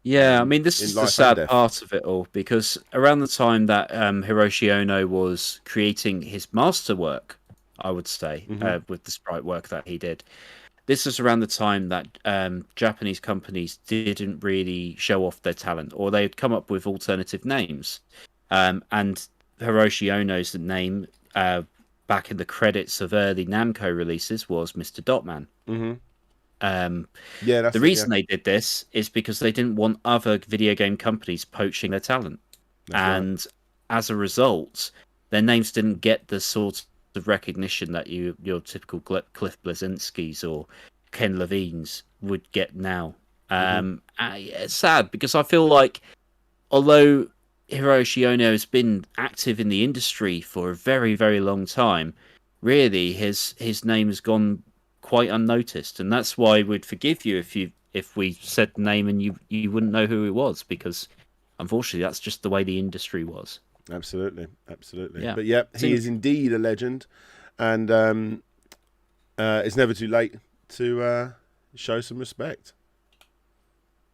Yeah, I mean, this is the sad part of it all, because around the time that Hiroshi Ono was creating his masterwork, I would say, with the sprite work that he did, this is around the time that Japanese companies didn't really show off their talent, or they had come up with alternative names. And Hiroshi Ono's name back in the credits of early Namco releases was Mr. Dotman. The reason they did this is because they didn't want other video game companies poaching their talent. As a result, their names didn't get the sort of recognition that your typical Cliff Blazinski's or Ken Levine's would get now. It's sad, because I feel like although Hiroshi Ono has been active in the industry for a very, very long time, really his name has gone quite unnoticed, and that's why we'd forgive you if we said the name and you wouldn't know who it was, because unfortunately that's just the way the industry was. Absolutely. Yeah. But yeah, he is indeed a legend, and it's never too late to show some respect.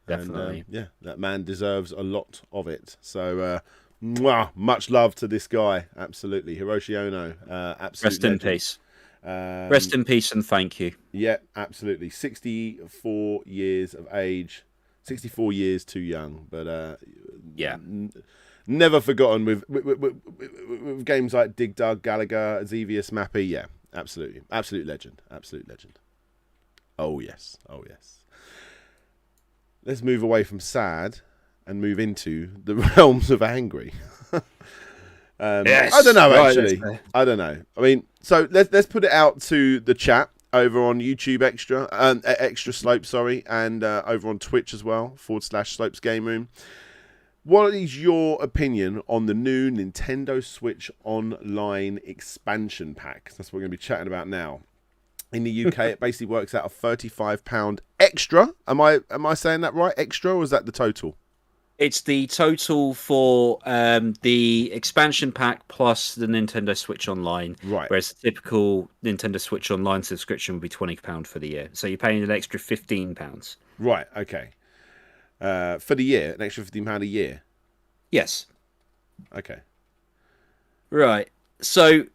Definitely. And, that man deserves a lot of it. So much love to this guy. Absolutely. Hiroshi Ono, absolute Rest in peace. Rest in peace and thank you. Yeah, absolutely. 64 years of age. 64 years too young, but never forgotten with games like Dig Dug, Galaga, Xevious, Mappy. Yeah, absolutely. Absolute legend. Oh, yes. Let's move away from sad and move into the realms of angry. Yes. I don't know, actually. I don't know. I mean, so let's put it out to the chat over on YouTube Extra Slope, and over on Twitch as well, /Slopes Game Room. What is your opinion on the new Nintendo Switch Online expansion pack? That's what we're going to be chatting about now. In the UK, it basically works out a £35 extra. Am I saying that right? Extra, or is that the total? It's the total for the expansion pack plus the Nintendo Switch Online. Right. Whereas the typical Nintendo Switch Online subscription would be £20 for the year. So you're paying an extra £15. Right, okay. For the year, an extra £15 a year? Yes. Okay. Right. So,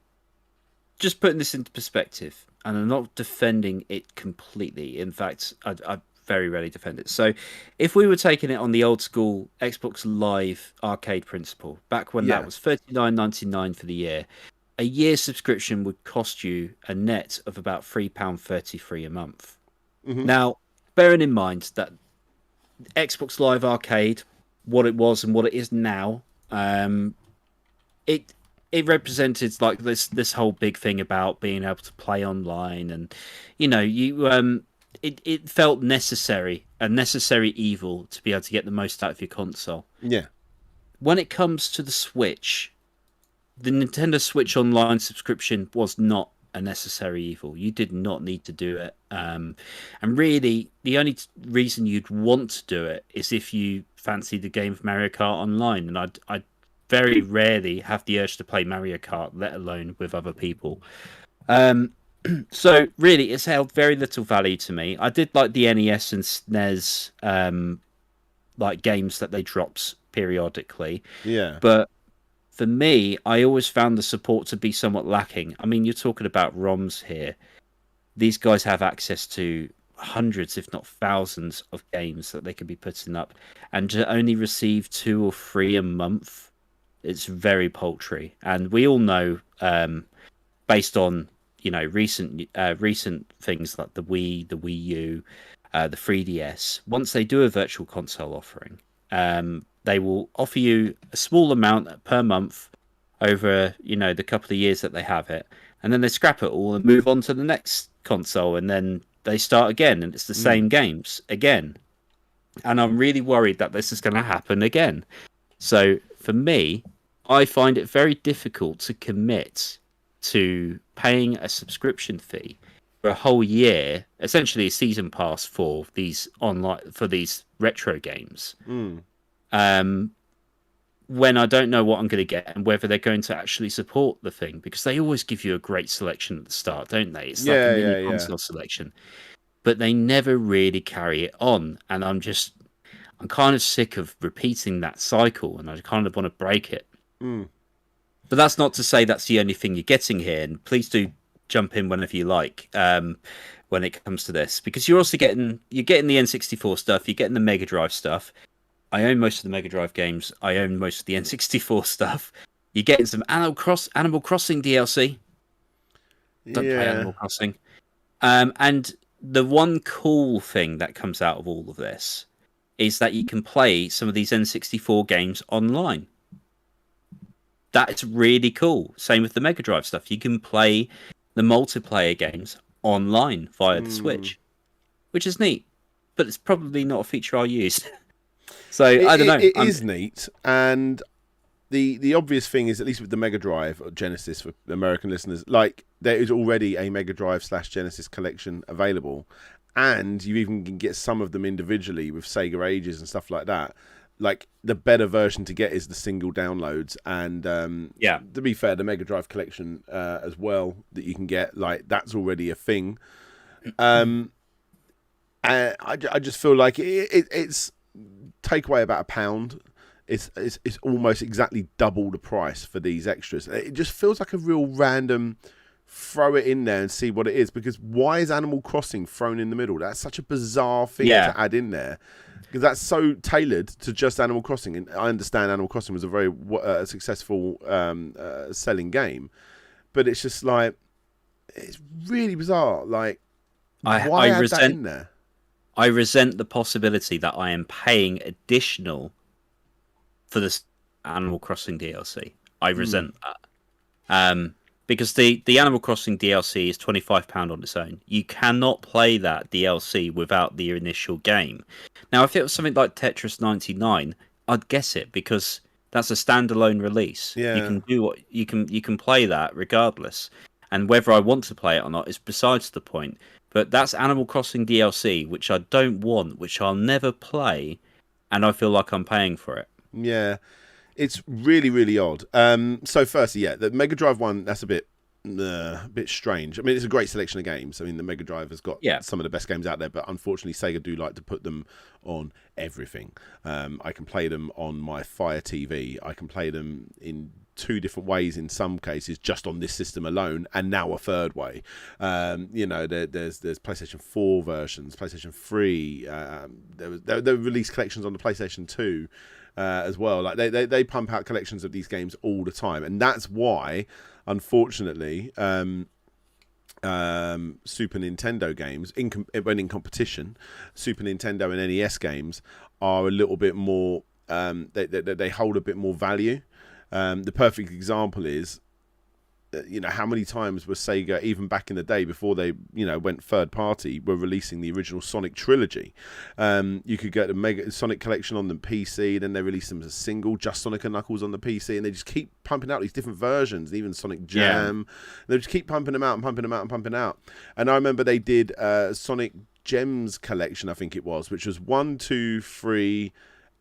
just putting this into perspective, and I'm not defending it completely. In fact, I very rarely defend it. So, if we were taking it on the old school Xbox Live Arcade principle, back when that was $39.99 for the year, a year subscription would cost you a net of about £3.33 a month. Now, bearing in mind that Xbox Live Arcade, what it was and what it is now, it represented like this whole big thing about being able to play online, and it felt necessary, a necessary evil to be able to get the most out of your console. Yeah. When it comes to the Switch, the Nintendo Switch Online subscription was not a necessary evil. You did not need to do it. And really, the only reason you'd want to do it is if you fancy the game of Mario Kart Online. And I very rarely have the urge to play Mario Kart, let alone with other people. So really, it's held very little value to me. I did like the NES and SNES like games that they dropped periodically. Yeah. But for me, I always found the support to be somewhat lacking. I mean, you're talking about ROMs here. These guys have access to hundreds, if not thousands, of games that they could be putting up, and to only receive 2 or 3 a month, it's very paltry. And we all know, based on recent things like the Wii, the Wii U, the 3DS, once they do a virtual console offering, they will offer you a small amount per month over, the couple of years that they have it, and then they scrap it all and move on to the next console, and then they start again, and it's the same games again. And I'm really worried that this is going to happen again. So for me, I find it very difficult to commit to paying a subscription fee for a whole year, essentially a season pass for these retro games. When I don't know what I'm going to get and whether they're going to actually support the thing, because they always give you a great selection at the start, don't they? It's like a mini console selection, but they never really carry it on. And I'm kind of sick of repeating that cycle, and I kind of want to break it. But that's not to say that's the only thing you're getting here. And please do jump in whenever you like when it comes to this, because you're also getting the N64 stuff, you're getting the Mega Drive stuff. I own most of the Mega Drive games. I own most of the N64 stuff. You're getting some Animal Crossing DLC. Don't play Animal Crossing. And the one cool thing that comes out of all of this is that you can play some of these N64 games online. That is really cool. Same with the Mega Drive stuff. You can play the multiplayer games online via the Switch, which is neat. But it's probably not a feature I'll use. So I don't know. It is neat, and the obvious thing is, at least with the Mega Drive or Genesis for American listeners, like there is already a Mega Drive / Genesis collection available, and you even can get some of them individually with Sega Ages and stuff like that. Like the better version to get is the single downloads, and to be fair, the Mega Drive collection as well that you can get, like that's already a thing. And I just feel like it's take away about £1. It's almost exactly double the price for these extras. It just feels like a real random throw it in there and see what it is, because why is Animal Crossing thrown in the middle? That's such a bizarre thing to add in there, because that's so tailored to just Animal Crossing. And I understand Animal Crossing was a very successful selling game, but it's just like, it's really bizarre. Like, why add that in there? I resent the possibility that I am paying additional for this Animal Crossing DLC. I resent that. Because the Animal Crossing DLC is £25 on its own. You cannot play that DLC without the initial game. Now, if it was something like Tetris 99, I'd guess it, because that's a standalone release. Yeah. You can do what you can play that regardless. And whether I want to play it or not is besides the point. But that's Animal Crossing DLC, which I don't want, which I'll never play, and I feel like I'm paying for it. Yeah, it's really, really odd. So firstly, the Mega Drive one, that's a bit strange. I mean, it's a great selection of games. I mean, the Mega Drive has got some of the best games out there, but unfortunately, Sega do like to put them on everything. I can play them on my Fire TV. I can play them in 2 different ways in some cases, just on this system alone, and now a third way. There's PlayStation 4 versions, PlayStation 3. There were release collections on the PlayStation 2 as well. Like they pump out collections of these games all the time, and that's why, unfortunately, Super Nintendo games, when in competition, Super Nintendo and NES games are a little bit more. They hold a bit more value. The perfect example is, how many times was Sega, even back in the day before they, went third party, were releasing the original Sonic trilogy. You could get a Mega Sonic collection on the PC, then they released them as a single, just Sonic and Knuckles on the PC, and they just keep pumping out these different versions, even Sonic Jam. They just keep pumping them out and pumping them out and pumping out. And I remember they did Sonic Gems collection, I think it was, which was 1, 2, 3...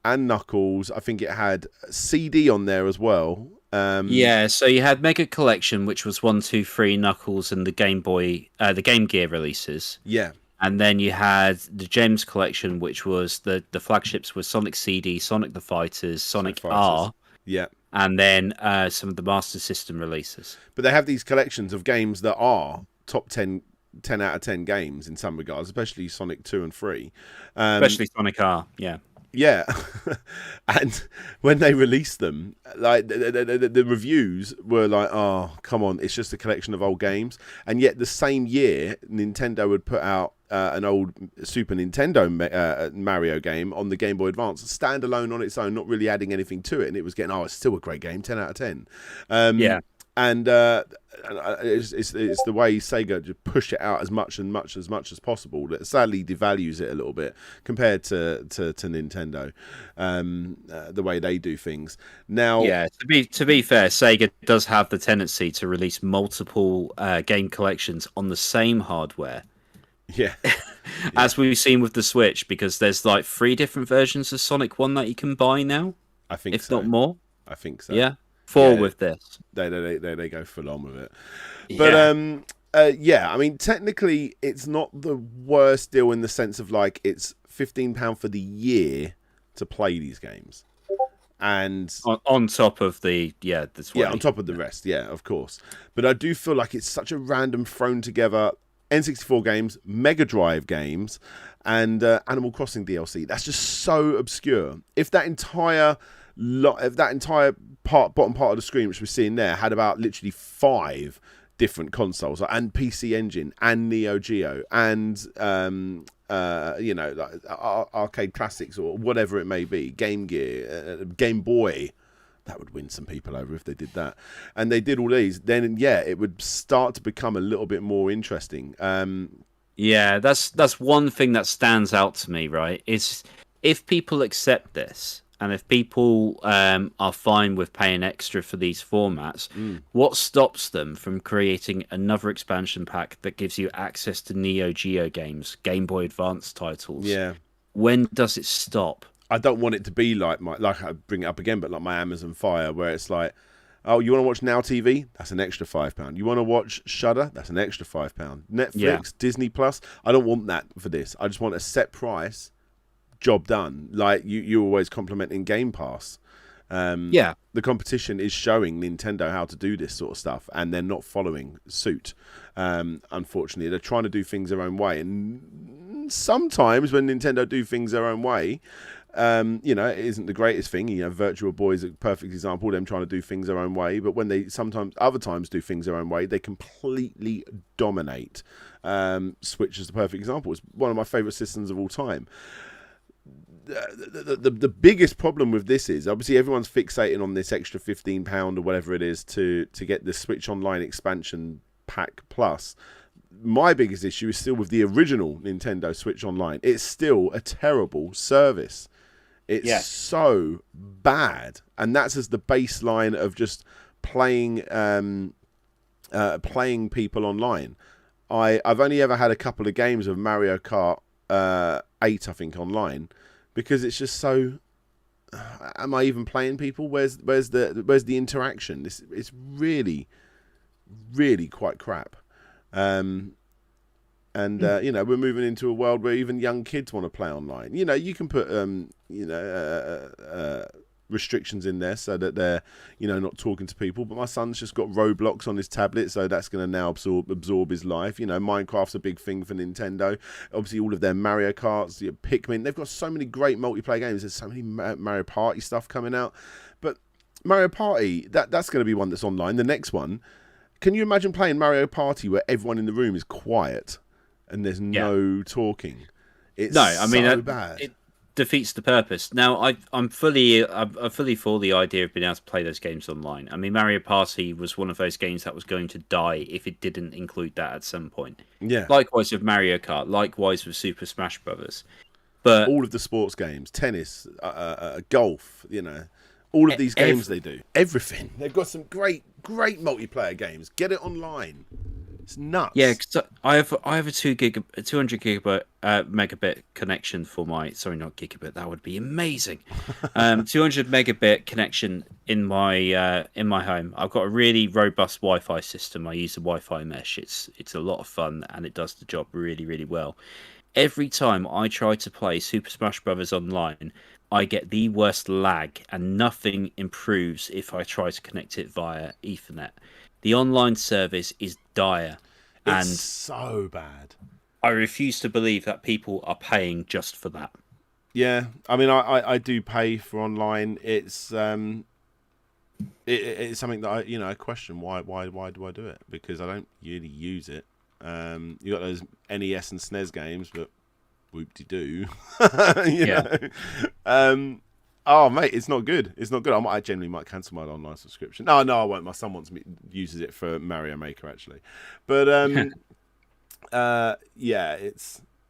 and Knuckles. I think it had CD on there as well. So you had Mega Collection, which was 1, 2, 3 Knuckles and the Game Boy, the Game Gear releases. Yeah. And then you had the Gems Collection, which was the flagships were Sonic CD, Sonic the Fighters, Sonic R. Yeah. And then some of the Master System releases. But they have these collections of games that are top 10 out of 10 games in some regards, especially Sonic 2 and 3. Especially Sonic R, yeah. Yeah, and when they released them, like the reviews were like, "Oh, come on, it's just a collection of old games." And yet, the same year, Nintendo would put out an old Super Nintendo Mario game on the Game Boy Advance, standalone on its own, not really adding anything to it, and it was getting, it's still a great game, 10 out of 10. and it's the way Sega just push it out as much as possible that sadly devalues it a little bit compared to Nintendo, the way they do things now. Yeah, to be fair, Sega does have the tendency to release multiple game collections on the same hardware. Yeah. As we've seen with the Switch, because there's like 3 different versions of Sonic 1 that you can buy now. I think if so. not more. I think so. Yeah. 4 with this. They go full on with it. Yeah. But I mean, technically, it's not the worst deal in the sense of like it's £15 for the year to play these games, and on top of the 20. on top of the rest, of course. But I do feel like it's such a random thrown together N64 games, Mega Drive games, and Animal Crossing DLC. That's just so obscure. If that entire bottom part of the screen, which we're seeing there, had about literally 5 different consoles, and PC Engine, and Neo Geo, and like arcade classics or whatever it may be, Game Gear, Game Boy. That would win some people over if they did that. And they did all these, then it would start to become a little bit more interesting. Yeah, that's one thing that stands out to me, right? Is if people accept this, and if people are fine with paying extra for these formats, what stops them from creating another expansion pack that gives you access to Neo Geo games, Game Boy Advance titles? Yeah. When does it stop? I don't want it to be like I bring it up again, but like my Amazon Fire, where it's like, oh, you want to watch Now TV? That's an extra £5. You want to watch Shudder? That's an extra £5. Netflix, Disney Plus. I don't want that for this. I just want a set price. Job done. Like you're always complimenting Game Pass. The competition is showing Nintendo how to do this sort of stuff, and they're not following suit. Unfortunately, they're trying to do things their own way, and sometimes when Nintendo do things their own way, it isn't the greatest thing. Virtual Boy is a perfect example. Them trying to do things their own way, but when they other times do things their own way, they completely dominate. Switch is the perfect example. It's one of my favorite systems of all time. The biggest problem with this is obviously everyone's fixating on this extra £15 or whatever it is to get the Switch Online expansion pack plus. My biggest issue is still with the original Nintendo Switch Online. It's still a terrible service. It's so bad, and that's as the baseline of just playing people online. I've only ever had a couple of games of Mario Kart 8, I think, online. Because it's just so. Am I even playing people? Where's the interaction? It's really, really quite crap. We're moving into a world where even young kids want to play online. You can put restrictions in there so that they're not talking to people. But my son's just got Roblox on his tablet, so that's going to now absorb his life. Minecraft's a big thing for Nintendo. Obviously, all of their Mario Karts, Pikmin. They've got so many great multiplayer games. There's so many Mario Party stuff coming out. But Mario Party, that's going to be one that's online. The next one, can you imagine playing Mario Party where everyone in the room is quiet and there's no talking? It's so bad. It defeats the purpose. Now, I'm fully for the idea of being able to play those games online. I mean, Mario Party was one of those games that was going to die if it didn't include that at some point. Yeah. Likewise with Mario Kart. Likewise with Super Smash Brothers. But all of the sports games, tennis, golf, all of these games they do. Everything. They've got some great multiplayer games. Get it online. It's nuts. Yeah, cause I have a 200 megabit connection for my. Sorry, not gigabit. That would be amazing. 200 megabit connection in my home. I've got a really robust Wi-Fi system. I use a Wi-Fi mesh. It's a lot of fun and it does the job really, really well. Every time I try to play Super Smash Brothers online, I get the worst lag, and nothing improves if I try to connect it via Ethernet. The online service is dire. It's and so bad. I refuse to believe that people are paying just for that. Yeah, I mean, I do pay for online. It's it's something that I question why do I do it? Because I don't really use it. You got those NES and SNES games, but whoop-de-doo. you know. Oh, mate, it's not good. It's not good. I genuinely might cancel my online subscription. No, I won't. My son uses it for Mario Maker, actually. But, yeah,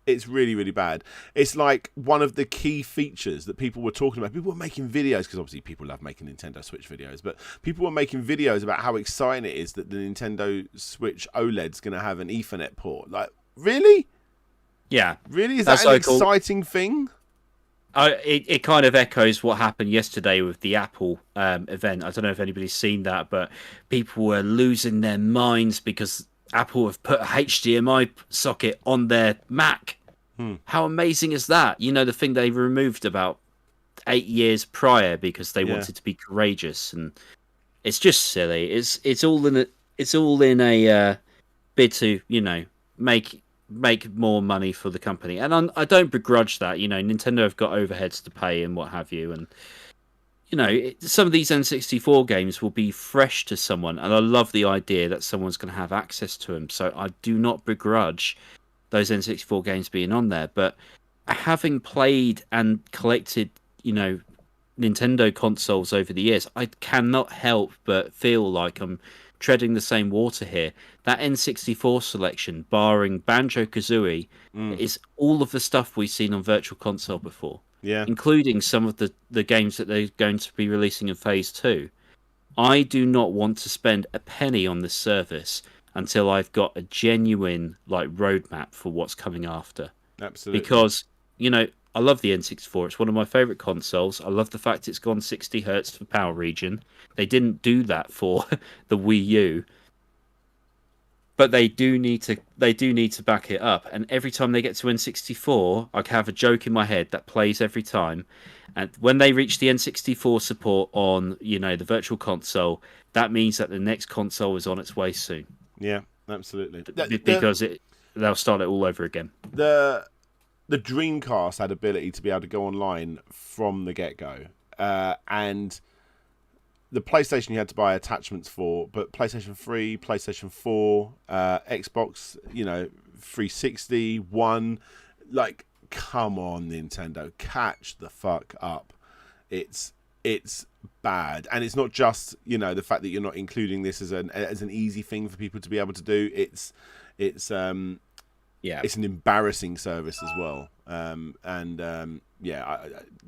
it's really, really bad. It's like one of the key features that people were talking about. People were making videos, because obviously people love making Nintendo Switch videos, but people were making videos about how exciting it is that the Nintendo Switch OLED's going to have an Ethernet port. Like, really? Yeah. Really? Is that an exciting thing? It kind of echoes what happened yesterday with the Apple event. I don't know if anybody's seen that, but people were losing their minds because Apple have put a HDMI socket on their Mac. How amazing is that? You know, the thing they removed about 8 years prior because they wanted to be courageous, and it's just silly. It's all in a bid to, you know, make more money for the company, and I don't begrudge that. You know, Nintendo have got overheads to pay and what have you, and you know, some of these N64 games will be fresh to someone, and I love the idea that someone's going to have access to them. So I do not begrudge those N64 games being on there. But having played and collected, you know, Nintendo consoles over the years, I cannot help but feel like I'm treading the same water here. That N64 selection, barring Banjo-Kazooie, is all of the stuff we've seen on Virtual Console before. Yeah, including some of the games that they're going to be releasing in Phase 2. I do not want to spend a penny on this service until I've got a genuine roadmap for what's coming after. Absolutely. Because, you know, I love the N64. It's one of my favourite consoles. I love the fact it's gone 60 hertz for power region. They didn't do that for the Wii U. But they do need to back it up. And every time they get to N64, I have a joke in my head that plays every time. And when they reach the N64 support on, you know, the Virtual Console, that means that the next console is on its way soon. Yeah, absolutely. Because they'll start it all over again. The Dreamcast had ability to be able to go online from the get-go. And the PlayStation you had to buy attachments for, but PlayStation 3, PlayStation 4, Xbox, you know, 360, One, like, come on, Nintendo, catch the fuck up. It's bad, and it's not just, you know, the fact that you're not including this as an easy thing for people to be able to do. It's an embarrassing service as well.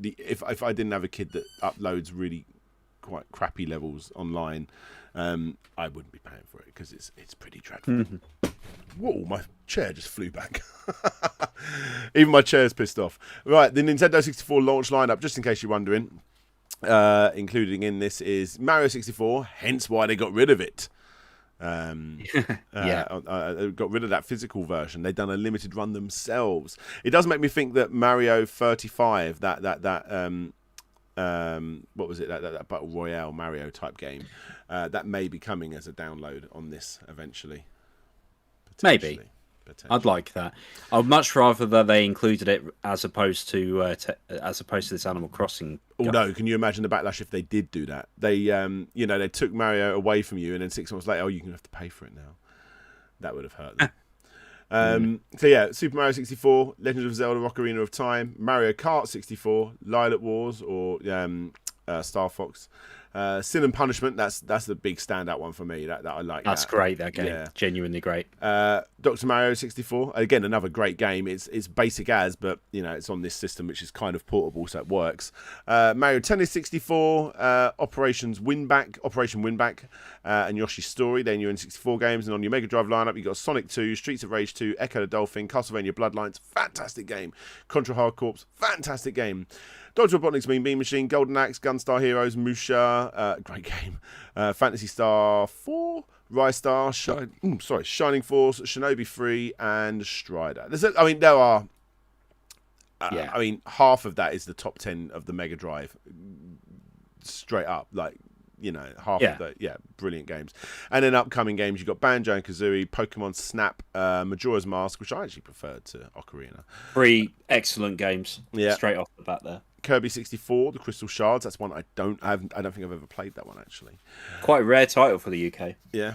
If I didn't have a kid that uploads really quite crappy levels online, I wouldn't be paying for it because it's pretty dreadful. Whoa, my chair just flew back. Even my chair's pissed off. Right, the Nintendo 64 launch lineup, just in case you're wondering, including in this is Mario 64, hence why they got rid of it. Got rid of that physical version. They've done a limited run themselves. It does make me think that Mario 35, that what was it, that Battle Royale Mario type game, that may be coming as a download on this eventually. Maybe. I'd like that. I'd much rather that they included it as opposed to this Animal Crossing. Although, can you imagine the backlash if they did do that? They they took Mario away from you, and then 6 months later, you're gonna have to pay for it now. That would have hurt them. So yeah, Super Mario 64, Legend of Zelda: Ocarina of Time, Mario Kart 64, Lilac Wars or Star Fox, Sin and Punishment. That's the big standout one for me. That I like. That's great. That game, genuinely great. Dr. Mario 64, again another great game. It's basic as, but you know it's on this system which is kind of portable, so it works. Mario Tennis 64, Operation Winback, and Yoshi's Story. Then you're in 64 games, and on your Mega Drive lineup, you got Sonic 2, Streets of Rage 2, Echo the Dolphin, Castlevania Bloodlines, fantastic game. Contra Hard Corps, fantastic game. Dodge Robotnik's Mean Bean Machine, Golden Axe, Gunstar Heroes, Musha, great game. Phantasy Star 4, Rise Star, Shining Force, Shinobi 3, and Strider. There are. Half of that is the top 10 of the Mega Drive, straight up. Like, you know, half of the brilliant games. And then upcoming games, you've got Banjo and Kazooie, Pokemon Snap, Majora's Mask, which I actually preferred to Ocarina. 3 excellent games. Yeah, straight off the bat there. Kirby 64, the Crystal Shards. That's one I don't think I've ever played that one actually. Quite a rare title for the UK. Yeah.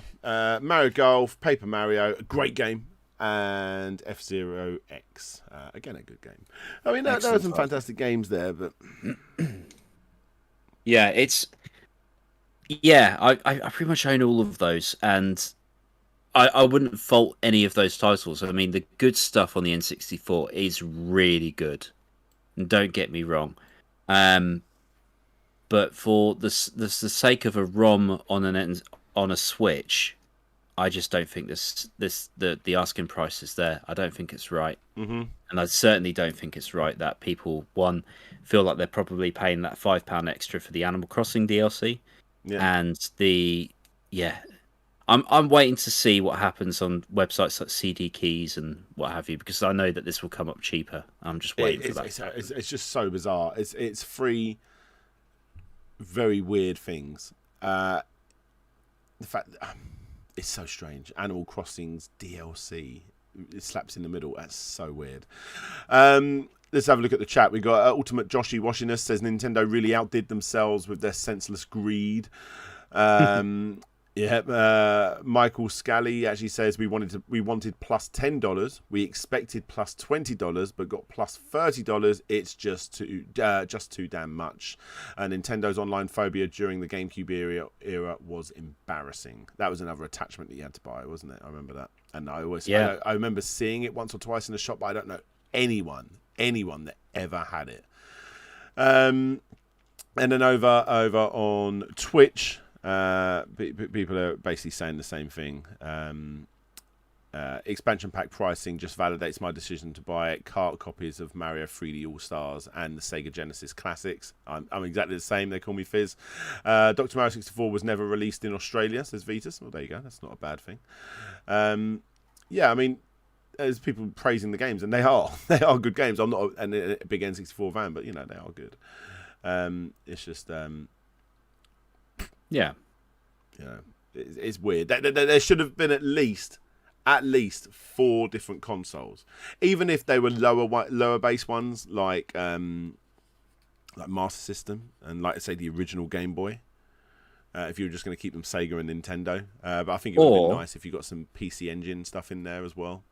Mario Golf, Paper Mario, a great game, and F-Zero X, again a good game. I mean, there are some fantastic games there, but Yeah, I pretty much own all of those, and I wouldn't fault any of those titles. I mean, the good stuff on the N64 is really good. And don't get me wrong. But for the sake of a ROM on a Switch, I just don't think the asking price is there. I don't think it's right, and I certainly don't think it's right that people feel like they're probably paying that £5 extra for the Animal Crossing DLC, and I'm waiting to see what happens on websites like CD Keys and what have you, because I know that this will come up cheaper. I'm just waiting for that. It's just so bizarre. It's three very weird things. The fact that, it's so strange. Animal Crossing's DLC, it slaps in the middle. That's so weird. Let's have a look at the chat. We got Ultimate Joshy Washiness says Nintendo really outdid themselves with their senseless greed. Michael Scally actually says we wanted plus $10. We expected plus $20, but got plus $30. It's just too damn much. Nintendo's online phobia during the GameCube era was embarrassing. That was another attachment that you had to buy, wasn't it? I remember that. And I remember seeing it once or twice in the shop, but I don't know anyone that ever had it. And then over on Twitch, people are basically saying the same thing. Expansion pack pricing just validates my decision to buy cart copies of Mario 3D All Stars and the Sega Genesis classics. I'm exactly the same. They call me Fizz. Dr. Mario 64 was never released in Australia, says Vitus. Well, there you go. That's not a bad thing. I mean, there's people praising the games, and they are good games. I'm not a big N64 fan, but they are good. It's just it's weird. There should have been at least 4 different consoles, even if they were lower base ones like Master System and like say the original Game Boy. If you were just going to keep them Sega and Nintendo, but I think it would be nice if you got some PC Engine stuff in there as well.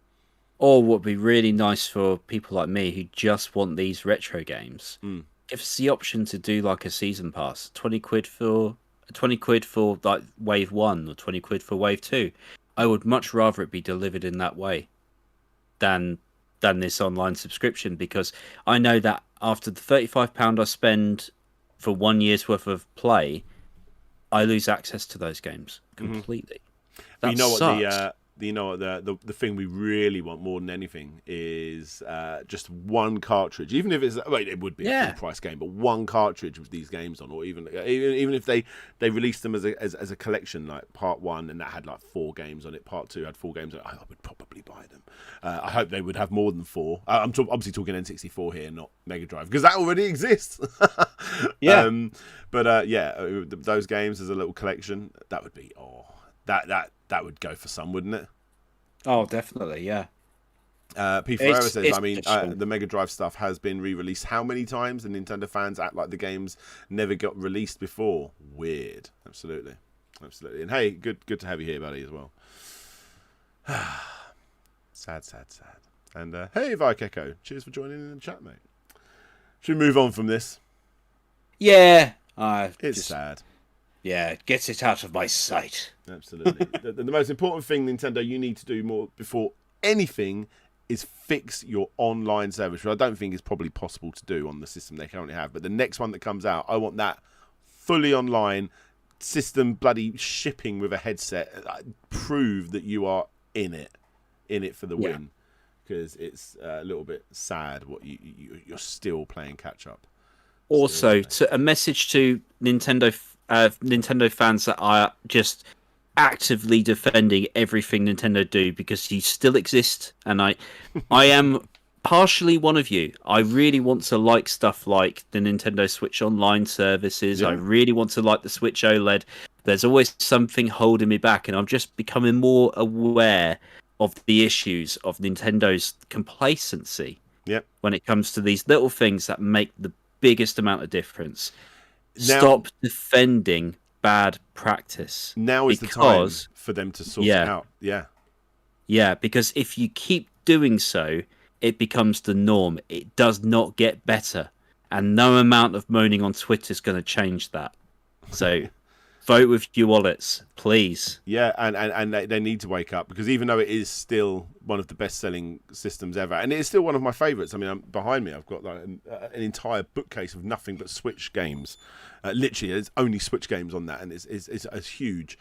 Or what would be really nice for people like me who just want these retro games, give us the option to do like a season pass, £20 for like Wave 1 or £20 for Wave 2. I would much rather it be delivered in that way than this online subscription, because I know that after the £35 I spend for 1 year's worth of play, I lose access to those games completely. That sucks. The thing we really want more than anything is just one cartridge, even if it's it would be a full price game, but one cartridge with these games on, or even if they released them as a collection, like part 1 and that had like 4 games on it, part 2 had 4 games on it, I would probably buy them. I hope they would have more than 4. I'm obviously talking N64 here, not Mega Drive, because that already exists. Those games as a little collection, that would be that would go for some, wouldn't it? Oh, definitely, yeah. P. Ferreira says, the Mega Drive stuff has been re-released how many times? The Nintendo fans act like the games never got released before. Weird. Absolutely. And hey, good to have you here, buddy, as well. Sad. And hey, Vikeko, cheers for joining in the chat, mate. Should we move on from this? Yeah. It's sad. Yeah, get it out of my sight. Absolutely. the most important thing, Nintendo, you need to do more before anything is fix your online service, which I don't think is probably possible to do on the system they currently have. But the next one that comes out, I want that fully online system, bloody shipping with a headset. Prove that you are in it for the win. Because it's a little bit sad what you're still playing catch up. Also, a message to Nintendo fans that are just actively defending everything Nintendo do, because you still exist, and I am partially one of you. I really want to like stuff like the Nintendo Switch Online services. I really want to like the Switch OLED. There's always something holding me back, and I'm just becoming more aware of the issues of Nintendo's complacency when it comes to these little things that make the biggest amount of difference. Stop defending bad practice. Now is the time for them to sort it out. Yeah, because if you keep doing so, it becomes the norm. It does not get better. and no amount of moaning on Twitter is going to change that. So vote with your wallets, please. Yeah, and they need to wake up, because even though it is still one of the best-selling systems ever, and it is still one of my favourites. I mean, behind me, I've got like an entire bookcase of nothing but Switch games. Literally, there's only Switch games on that, and it's huge.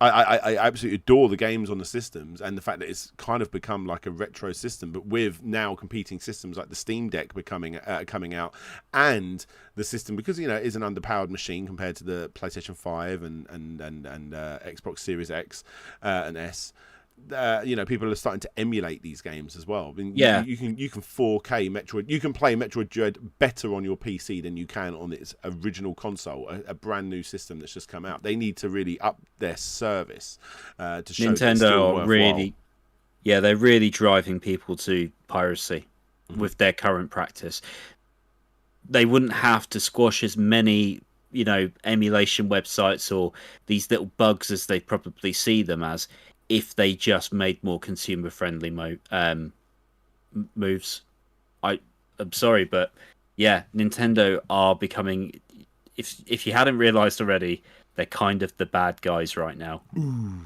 I absolutely adore the games on the systems, and the fact that it's kind of become like a retro system, but with now competing systems like the Steam Deck coming out, and the system, because it is an underpowered machine compared to the PlayStation 5 and Xbox Series X and S. People are starting to emulate these games as well. I mean, yeah, you can 4K Metroid. You can play Metroid Dread better on your PC than you can on its original console, a brand new system that's just come out. They need to really up their service to show Nintendo are really, they're really driving people to piracy with their current practice. They wouldn't have to squash as many emulation websites or these little bugs as they probably see them as, if they just made more consumer-friendly moves. I'm sorry, but yeah, Nintendo are becoming, if you hadn't realised already, they're kind of the bad guys right now. Ooh.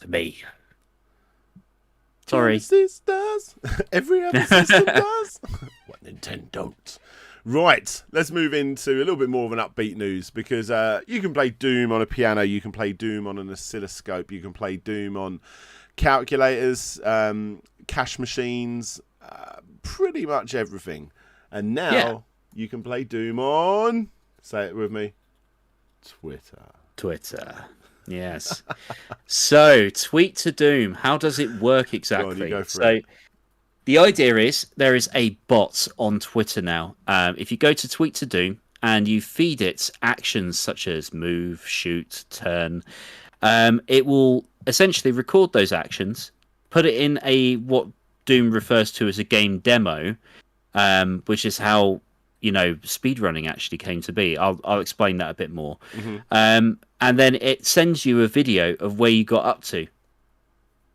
To me. Sorry. Genesis does. Every other system does. What Nintendo don't. Right, let's move into a little bit more of an upbeat news, because you can play Doom on a piano, you can play Doom on an oscilloscope, you can play Doom on calculators, cash machines, pretty much everything. And now you can play Doom on, say it with me, Twitter. Yes. So, tweet to Doom, how does it work exactly? Go on, you go for it. The idea is there is a bot on Twitter now. If you go to Tweet to Doom and you feed it actions such as move, shoot, turn, it will essentially record those actions, put it in what Doom refers to as a game demo, which is how speedrunning actually came to be. I'll explain that a bit more. Mm-hmm. And then it sends you a video of where you got up to,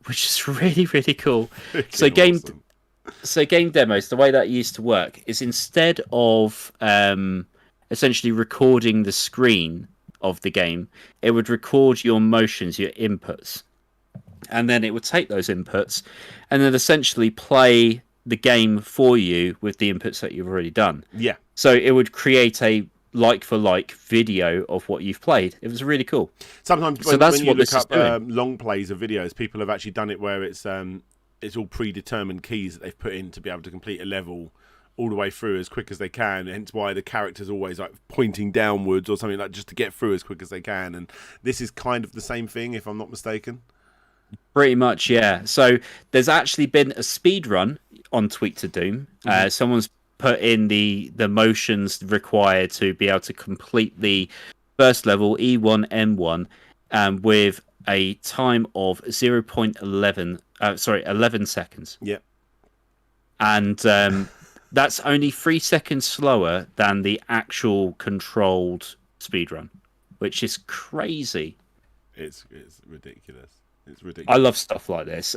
which is really, really cool. So game demos, the way that used to work is, instead of essentially recording the screen of the game, it would record your motions, your inputs, and then it would take those inputs and then essentially play the game for you with the inputs that you've already done. Yeah. So it would create a like-for-like video of what you've played. It was really cool. Sometimes when you look up long plays of videos, people have actually done it where it's all predetermined keys that they've put in to be able to complete a level all the way through as quick as they can. Hence why the character's always like pointing downwards or something, like just to get through as quick as they can. And this is kind of the same thing, if I'm not mistaken. Pretty much, yeah. So there's actually been a speed run on Tweet to Doom. Someone's put in the motions required to be able to complete the first level, E1M1, with a time of 11 seconds. Yep. And that's only 3 seconds slower than the actual controlled speedrun, which is crazy. It's ridiculous. It's ridiculous. I love stuff like this.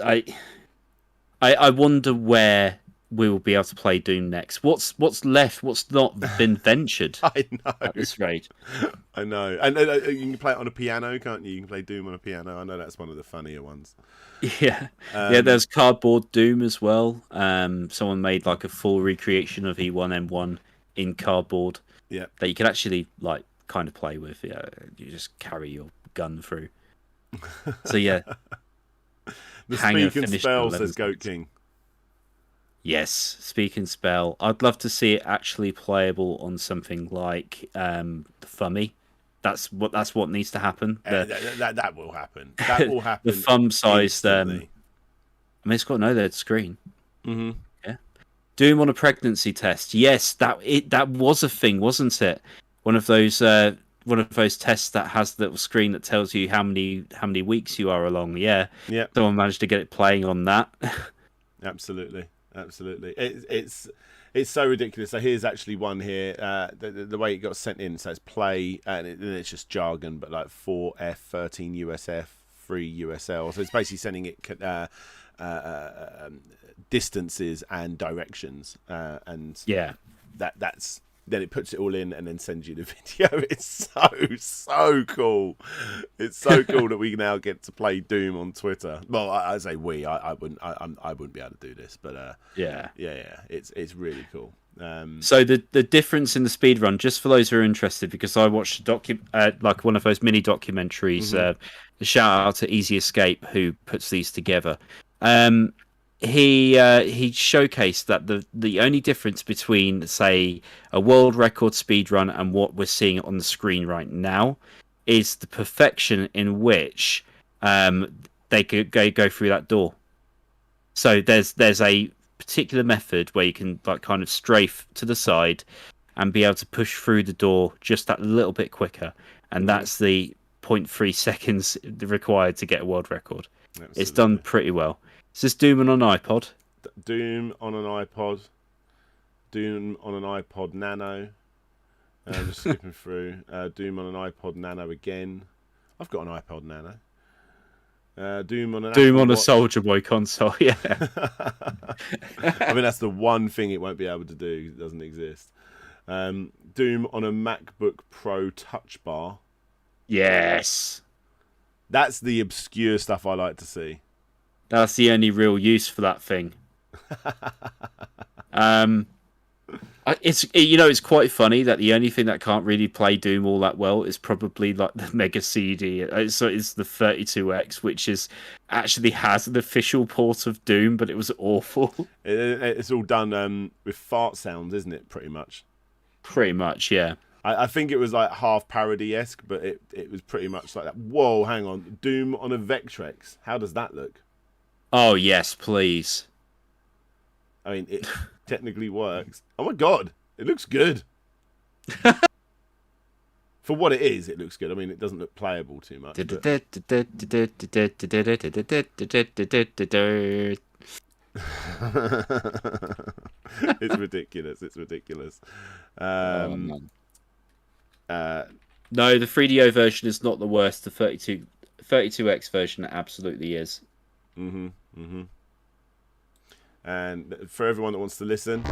I wonder where we will be able to play Doom next. What's left? What's not been ventured? I know. At this rate. I know. And you can play it on a piano, can't you? You can play Doom on a piano. I know that's one of the funnier ones. Yeah. There's Cardboard Doom as well. Someone made like a full recreation of E1M1 in cardboard. Yeah. That you can actually like kind of play with. Yeah. You just carry your gun through. So yeah. The speak and spell, says Goat King. Yes, speak and spell. I'd love to see it actually playable on something like the Fummy. That's what needs to happen. That will happen. That will happen. The thumb-sized. I mean, it's got no OLED screen. Mm-hmm. Yeah. Doom on a pregnancy test. Yes, that was a thing, wasn't it? One of those tests that has the little screen that tells you how many weeks you are along. Yeah. Yeah. Someone managed to get it playing on that. Absolutely. It's so ridiculous. So here's actually one here. The way it got sent in says play, and it's just jargon, but like 4F, 13 USF, 3 USL. So it's basically sending it distances and directions, and yeah, that's then it puts it all in and then sends you the video. It's so cool. It's so cool that we now get to play Doom on Twitter. Well, I say we. I wouldn't be able to do this, but yeah. It's really cool. So the difference in the speedrun, just for those who are interested, because I watched like one of those mini documentaries. Shout out to Easy Escape who puts these together. He showcased that the only difference between, say, a world record speedrun and what we're seeing on the screen right now is the perfection in which they could go through that door. So there's a particular method where you can like kind of strafe to the side and be able to push through the door just that little bit quicker, and that's the 0.3 seconds required to get a world record. Absolutely. It's done pretty well. Is this Doom on an iPod? Doom on an iPod. Doom on an iPod Nano. Just skipping through. Doom on an iPod Nano again. I've got an iPod Nano. Doom on a Soldier Boy console. Yeah. I mean, that's the one thing it won't be able to do. It doesn't exist. Doom on a MacBook Pro Touch Bar. Yes. That's the obscure stuff I like to see. That's the only real use for that thing. It's quite funny that the only thing that can't really play Doom all that well is probably like the Mega CD. So it's the 32X, which actually has an official port of Doom, but it was awful. It's all done with fart sounds, isn't it? Pretty much. Pretty much, yeah. I think it was like half parody-esque, but it was pretty much like that. Whoa, hang on. Doom on a Vectrex. How does that look? Oh, yes, please. I mean, it technically works. Oh, my God. It looks good. For what it is, it looks good. I mean, it doesn't look playable too much. It's ridiculous. It's ridiculous. No, the 3DO version is not the worst. The 32X version absolutely is. And for everyone that wants to listen,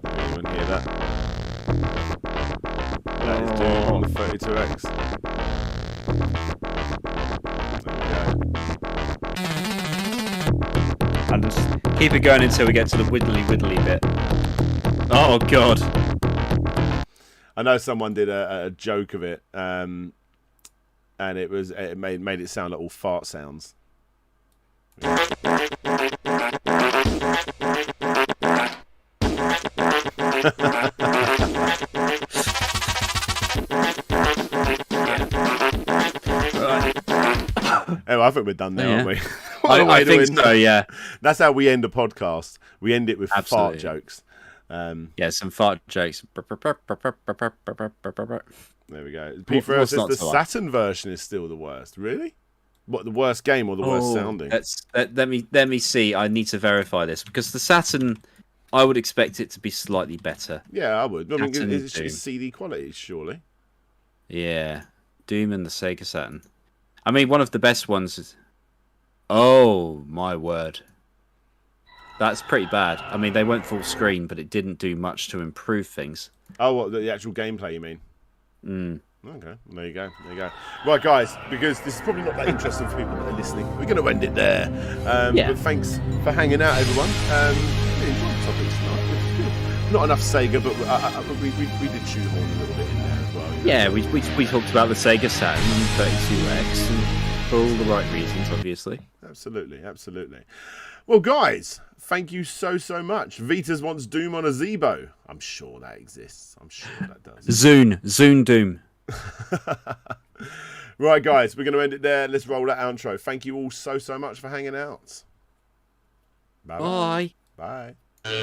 anyone hear that? That is Doom on the 32X. There we go. And just keep it going until we get to the widdly bit. Oh God! I know someone did a joke of it, and it made it sound like all fart sounds. Anyway, I think we're done now, aren't we? I think so, yeah. That's how we end a podcast. We end it with Absolutely. fart jokes. Yeah, some fart jokes. There we go. P4 says the Saturn version is still the worst. Really? What, the worst game or the worst sounding? Let me see. I need to verify this because the Saturn, I would expect it to be slightly better. Yeah, I would. I mean, it's CD quality, surely. Yeah, Doom and the Sega Saturn. I mean, one of the best ones is... Oh, my word. That's pretty bad. I mean, they went full screen, but it didn't do much to improve things. Oh, what, the actual gameplay, you mean? Okay, there you go. Right, guys, because this is probably not that interesting for people that are listening, we're going to end it there. But thanks for hanging out, everyone. Really enjoyed the topics tonight. Not enough Sega, but we did shoehorn a little bit in there as well. Yeah, we talked about the Sega Saturn and 32X, and for all the right reasons, obviously. Absolutely. Well, guys, thank you so much. Vitas wants Doom on a Zebo. I'm sure that exists. I'm sure that does. Zune Doom. Right, guys, we're going to end it there. Let's roll that outro. Thank you all so much for hanging out. Bye. Bye. Bye.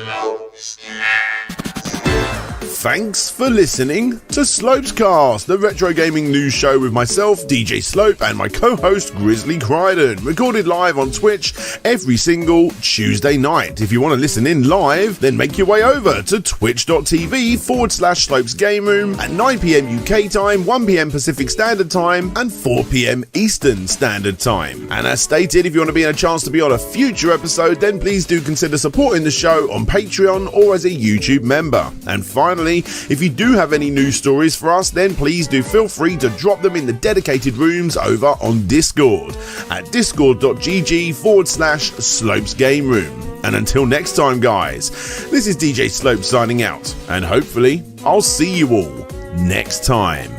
Thanks for listening to SLOPESCAST, the retro gaming news show with myself, DJ Slope, and my co-host Grizzly Crichton, recorded live on Twitch every single Tuesday night. If you want to listen in live, then make your way over to twitch.tv/Slopes Game Room at 9 PM UK time, 1 PM Pacific Standard Time, and 4 PM Eastern Standard Time. And as stated, if you want to be in a chance to be on a future episode, then please do consider supporting the show on Patreon or as a YouTube member. And finally, if you do have any news stories for us, then please do feel free to drop them in the dedicated rooms over on Discord at discord.gg/Slopes Game Room. And until next time, guys, this is DJ Slope signing out, and hopefully I'll see you all next time.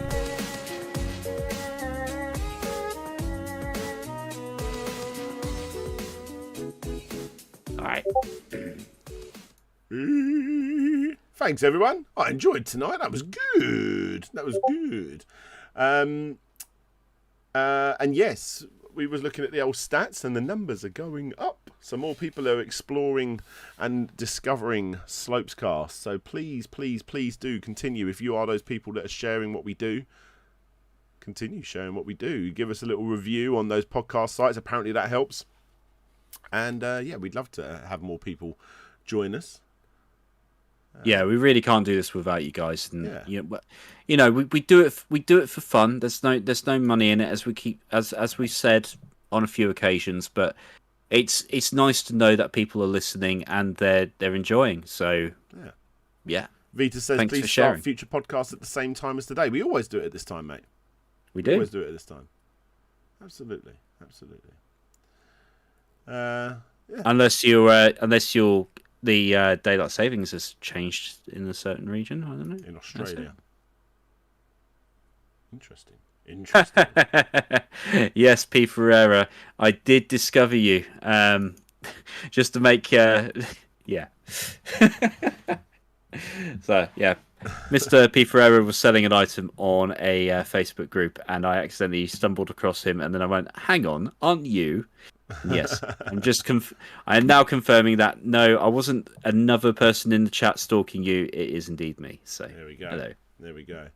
Alright. Thanks, everyone. I enjoyed tonight. That was good. And yes, we was looking at the old stats, and the numbers are going up. So more people are exploring and discovering SLOPESCAST. So please, please, please do continue. If you are those people that are sharing what we do, continue sharing what we do. Give us a little review on those podcast sites. Apparently that helps. And yeah, we'd love to have more people join us. Yeah, we really can't do this without you guys. And you know, we do it. We do it for fun. There's no money in it, as we said on a few occasions. But it's nice to know that people are listening and they're enjoying. So yeah. Vita says, thanks please for start sharing. future podcasts at the same time as today. We always do it at this time, mate. We do. Always do it at this time. Absolutely. Yeah. Unless the daylight savings has changed in a certain region. I don't know. In Australia. Interesting. Yes, P. Ferreira, I did discover you. Just to make yeah. So yeah, Mr. P. Ferreira was selling an item on a Facebook group, and I accidentally stumbled across him, and then I went, "Hang on, aren't you?" Yes, I'm just. I am now confirming that no, I wasn't another person in the chat stalking you. It is indeed me. So there we go. Hello. There we go.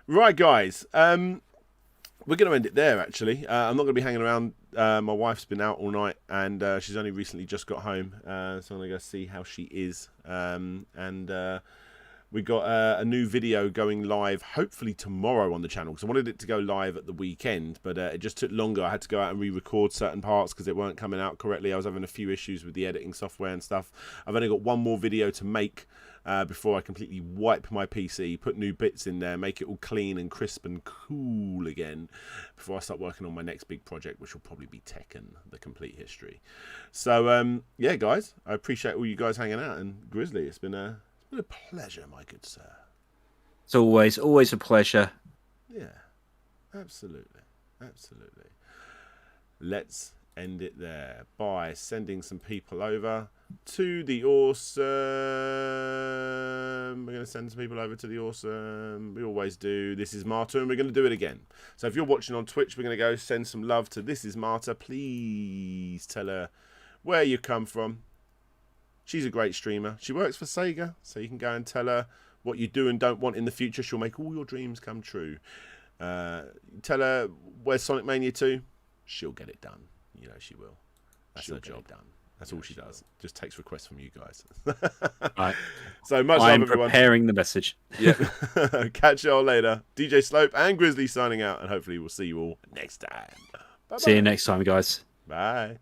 Right, guys. We're going to end it there. Actually, I'm not going to be hanging around. My wife's been out all night, and she's only recently just got home. So I'm going to go see how she is. We got a new video going live, hopefully tomorrow on the channel, because I wanted it to go live at the weekend, but it just took longer. I had to go out and re-record certain parts because they weren't coming out correctly. I was having a few issues with the editing software and stuff. I've only got one more video to make before I completely wipe my PC, put new bits in there, make it all clean and crisp and cool again before I start working on my next big project, which will probably be Tekken, the complete history. So, yeah, guys, I appreciate all you guys hanging out, and Grizzly, it's been a pleasure, my good sir. It's always a pleasure. Yeah, absolutely. Let's end it there by sending some people over to the awesome. We're going to send some people over to the awesome. We always do. This is Marta, and we're going to do it again. So if you're watching on Twitch, we're going to go send some love to This is Marta. Please tell her where you come from. She's a great streamer. She works for Sega, so you can go and tell her what you do and don't want in the future. She'll make all your dreams come true. Tell her where's Sonic Mania 2. She'll get it done. You know she will. That's her job. Done. That's all she does. Just takes requests from you guys. Right. So much love, everyone. I'm preparing the message. Yeah. Catch you all later. DJ Slope and Grizzly signing out, and hopefully we'll see you all next time. Bye-bye. See you next time, guys. Bye.